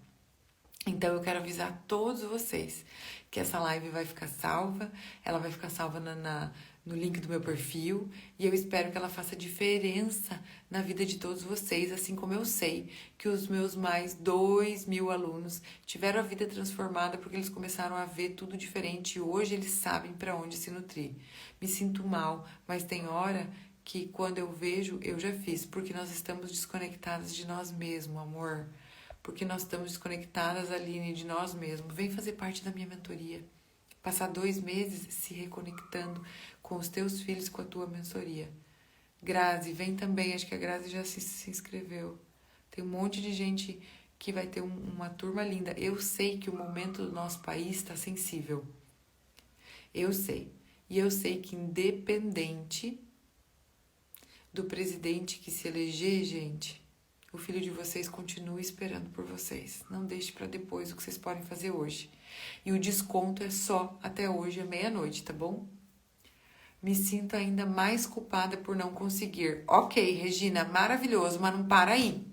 Speaker 1: Então eu quero avisar todos vocês que essa live vai ficar salva, ela vai ficar salva no link do meu perfil e eu espero que ela faça diferença na vida de todos vocês, assim como eu sei que os meus mais 2.000 alunos tiveram a vida transformada porque eles começaram a ver tudo diferente e hoje eles sabem para onde se nutrir. Me sinto mal, mas tem hora que quando eu vejo, eu já fiz, porque nós estamos desconectadas de nós mesmos, amor. Porque nós estamos desconectadas, Aline, de nós mesmos. Vem fazer parte da minha mentoria. Passar 2 meses se reconectando com os teus filhos, com a tua mentoria. Grazi, vem também. Acho que a Grazi já se inscreveu. Tem um monte de gente que vai ter uma turma linda. Eu sei que o momento do nosso país está sensível. Eu sei. E eu sei que independente do presidente que se eleger, gente, o filho de vocês continua esperando por vocês. Não deixe para depois o que vocês podem fazer hoje. E o desconto é só até hoje, à meia-noite, tá bom? Me sinto ainda mais culpada por não conseguir. Ok, Regina, maravilhoso, mas não para aí.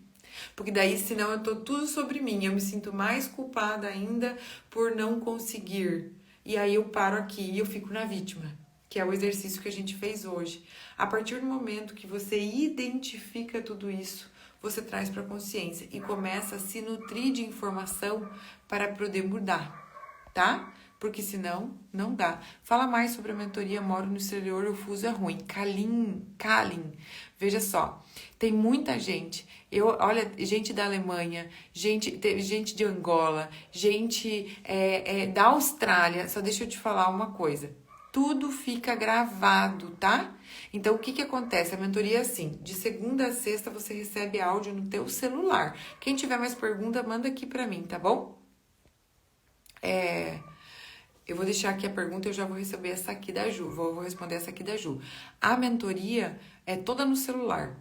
Speaker 1: Porque daí, senão, eu tô tudo sobre mim. Eu me sinto mais culpada ainda por não conseguir. E aí eu paro aqui e eu fico na vítima, que é o exercício que a gente fez hoje. A partir do momento que você identifica tudo isso, você traz para a consciência e começa a se nutrir de informação para poder mudar, tá? Porque senão, não dá. Fala mais sobre a mentoria Moro no Exterior, o fuso é ruim. Kalin. Veja só, tem muita gente. Olha, gente da Alemanha, gente de Angola, gente da Austrália. Só deixa eu te falar uma coisa. Tudo fica gravado, tá? Então, o que acontece? A mentoria é assim, de segunda a sexta você recebe áudio no teu celular. Quem tiver mais pergunta, manda aqui pra mim, tá bom? Eu vou deixar aqui a pergunta, eu já vou receber essa aqui da Ju, vou responder essa aqui da Ju. A mentoria é toda no celular.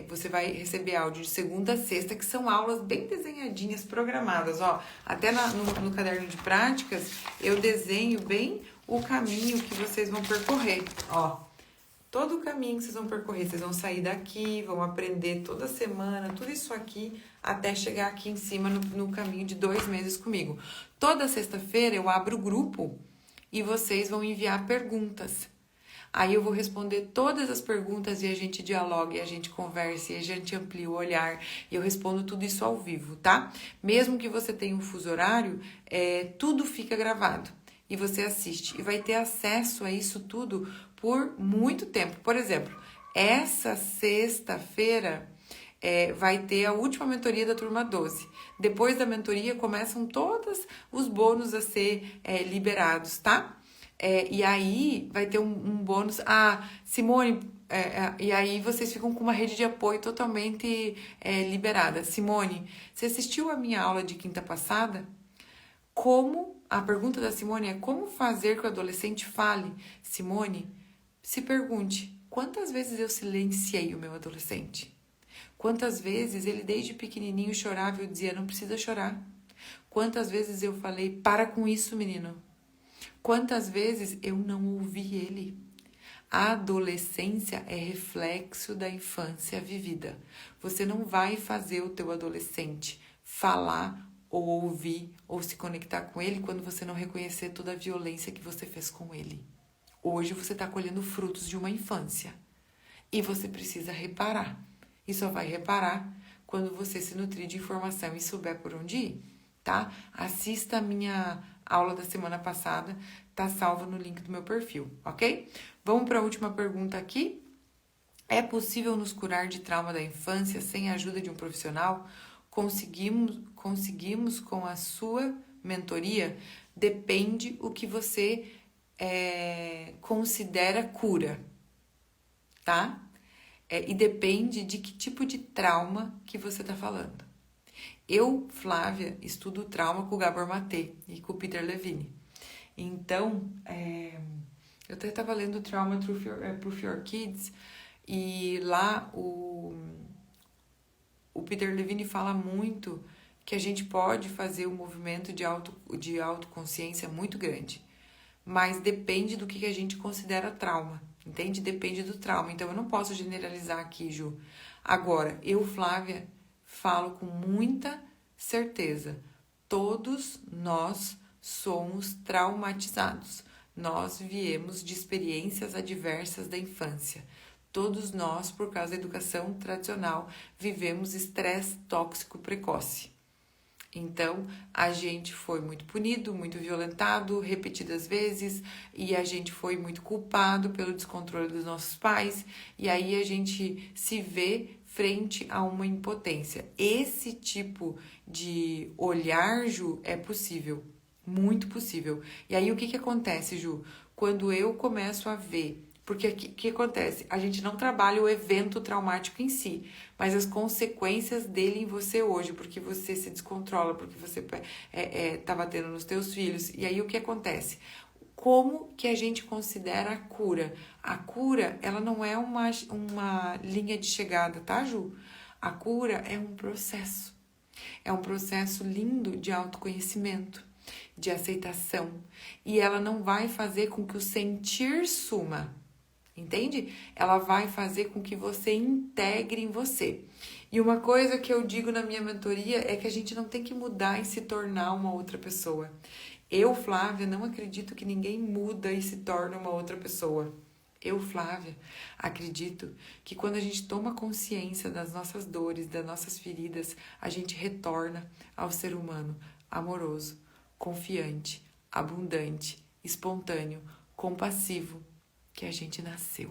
Speaker 1: Você vai receber áudio de segunda a sexta, que são aulas bem desenhadinhas, programadas, ó. Até no caderno de práticas, eu desenho bem o caminho que vocês vão percorrer, ó. Todo o caminho que vocês vão percorrer, vocês vão sair daqui, vão aprender toda semana, tudo isso aqui, até chegar aqui em cima no caminho de 2 meses comigo. Toda sexta-feira eu abro o grupo e vocês vão enviar perguntas. Aí eu vou responder todas as perguntas e a gente dialoga, e a gente conversa, e a gente amplia o olhar, e eu respondo tudo isso ao vivo, tá? Mesmo que você tenha um fuso horário, tudo fica gravado. E você assiste. E vai ter acesso a isso tudo por muito tempo. Por exemplo, essa sexta-feira vai ter a última mentoria da turma 12. Depois da mentoria começam todos os bônus a ser liberados, tá? E aí vai ter um bônus. Simone, e aí vocês ficam com uma rede de apoio totalmente liberada. Simone, você assistiu a minha aula de quinta passada? A pergunta da Simone é como fazer que o adolescente fale? Simone, se pergunte, quantas vezes eu silenciei o meu adolescente? Quantas vezes ele desde pequenininho chorava e eu dizia, não precisa chorar? Quantas vezes eu falei, para com isso, menino? Quantas vezes eu não ouvi ele? A adolescência é reflexo da infância vivida. Você não vai fazer o teu adolescente falar ou ouvir ou se conectar com ele quando você não reconhecer toda a violência que você fez com ele. Hoje você está colhendo frutos de uma infância e você precisa reparar. E só vai reparar quando você se nutrir de informação e souber por onde ir, tá? Assista a minha aula da semana passada, tá salva no link do meu perfil, ok? Vamos para a última pergunta aqui. É possível nos curar de trauma da infância sem a ajuda de um profissional? Conseguimos com a sua mentoria? Depende o que você considera cura, tá? E depende de que tipo de trauma que você está falando. Eu, Flávia, estudo trauma com o Gabor Maté e com o Peter Levine. Então, eu até estava lendo Trauma Proof Your Kids e lá o Peter Levine fala muito que a gente pode fazer um movimento de autoconsciência muito grande, mas depende do que a gente considera trauma, entende? Depende do trauma. Então, eu não posso generalizar aqui, Ju. Agora, eu, Flávia, falo com muita certeza. Todos nós somos traumatizados. Nós viemos de experiências adversas da infância. Todos nós, por causa da educação tradicional, vivemos estresse tóxico precoce. Então, a gente foi muito punido, muito violentado repetidas vezes, e a gente foi muito culpado pelo descontrole dos nossos pais, e aí a gente se vê frente a uma impotência. Esse tipo de olhar, Ju, é possível, muito possível. E aí o que acontece, Ju? Quando eu começo a ver, porque o que acontece? A gente não trabalha o evento traumático em si, mas as consequências dele em você hoje, porque você se descontrola, porque você tá batendo nos teus filhos. E aí o que acontece? Como que a gente considera a cura? A cura, ela não é uma linha de chegada, tá, Ju? A cura é um processo. É um processo lindo de autoconhecimento, de aceitação. E ela não vai fazer com que o sentir suma. Entende? Ela vai fazer com que você integre em você. E uma coisa que eu digo na minha mentoria é que a gente não tem que mudar e se tornar uma outra pessoa. Eu, Flávia, não acredito que ninguém muda e se torna uma outra pessoa. Eu, Flávia, acredito que quando a gente toma consciência das nossas dores, das nossas feridas, a gente retorna ao ser humano amoroso, confiante, abundante, espontâneo, compassivo, que a gente nasceu.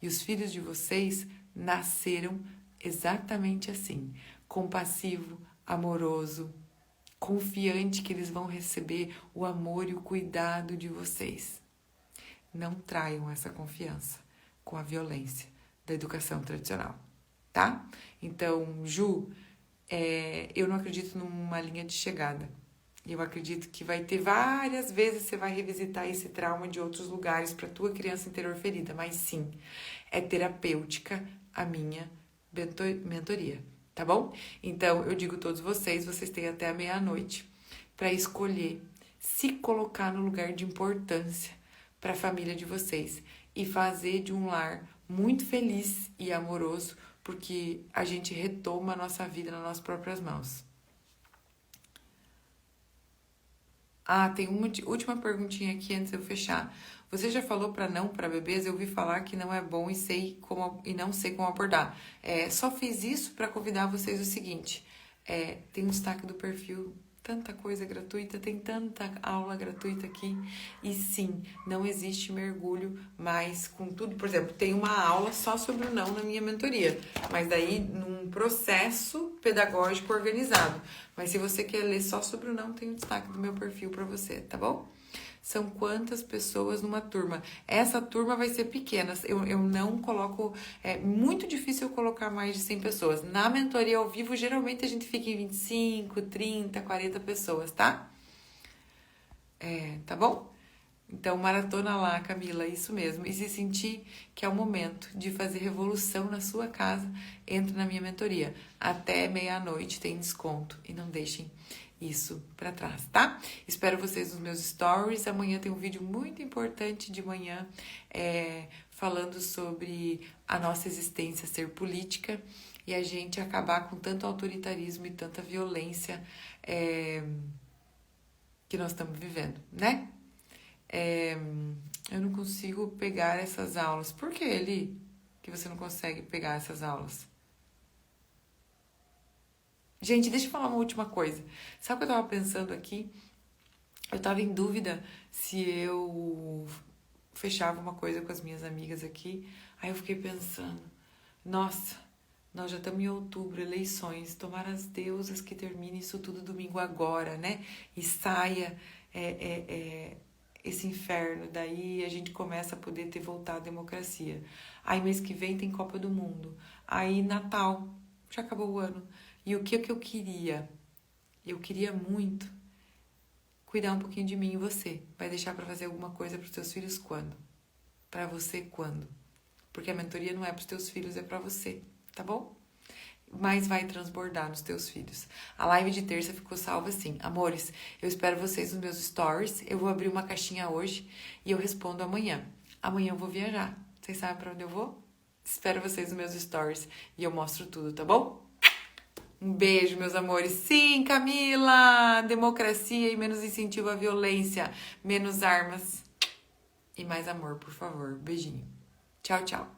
Speaker 1: E os filhos de vocês nasceram exatamente assim, compassivo, amoroso, confiante que eles vão receber o amor e o cuidado de vocês. Não traiam essa confiança com a violência da educação tradicional, tá? Então, Ju, eu não acredito numa linha de chegada. Eu acredito que vai ter várias vezes você vai revisitar esse trauma de outros lugares para tua criança interior ferida, mas sim, é terapêutica a minha mentoria, tá bom? Então, eu digo a todos vocês têm até a meia-noite para escolher se colocar no lugar de importância para a família de vocês e fazer de um lar muito feliz e amoroso, porque a gente retoma a nossa vida nas nossas próprias mãos. Tem uma última perguntinha aqui antes de eu fechar. Você já falou para não para bebês? Eu ouvi falar que não é bom e não sei como abordar. Só fiz isso para convidar vocês o seguinte. Tem um destaque do perfil, tanta coisa gratuita, tem tanta aula gratuita aqui. E sim, não existe mergulho mais com tudo. Por exemplo, tem uma aula só sobre o não na minha mentoria, mas daí num processo pedagógico organizado. Mas se você quer ler só sobre o não, tem um destaque do meu perfil para você, tá bom? São quantas pessoas numa turma? Essa turma vai ser pequena. Eu não coloco... É muito difícil eu colocar mais de 100 pessoas. Na mentoria ao vivo, geralmente a gente fica em 25, 30, 40 pessoas, tá? Tá bom? Então, maratona lá, Camila, isso mesmo. E se sentir que é o momento de fazer revolução na sua casa, entra na minha mentoria. Até meia-noite tem desconto. E não deixem isso para trás, tá? Espero vocês nos meus stories. Amanhã tem um vídeo muito importante de manhã falando sobre a nossa existência ser política e a gente acabar com tanto autoritarismo e tanta violência que nós estamos vivendo, né? Eu não consigo pegar essas aulas. Por que, Eli, que você não consegue pegar essas aulas? Gente, deixa eu falar uma última coisa. Sabe o que eu tava pensando aqui? Eu tava em dúvida se eu fechava uma coisa com as minhas amigas aqui. Aí eu fiquei pensando, nossa, nós já estamos em outubro, eleições. Tomara as deusas que termine isso tudo domingo agora, né? E saia esse inferno, daí a gente começa a poder ter voltado à democracia. Aí mês que vem tem Copa do Mundo. Aí Natal, já acabou o ano. E o que eu queria? Eu queria muito cuidar um pouquinho de mim e você. Vai deixar para fazer alguma coisa para os teus filhos quando? Para você quando? Porque a mentoria não é para os teus filhos, é para você, tá bom? Mas vai transbordar nos teus filhos. A live de terça ficou salva assim. Amores, eu espero vocês nos meus stories. Eu vou abrir uma caixinha hoje e eu respondo amanhã. Amanhã eu vou viajar. Vocês sabem para onde eu vou? Espero vocês nos meus stories e eu mostro tudo, tá bom? Um beijo, meus amores. Sim, Camila! Democracia e menos incentivo à violência. Menos armas e mais amor, por favor. Beijinho. Tchau, tchau.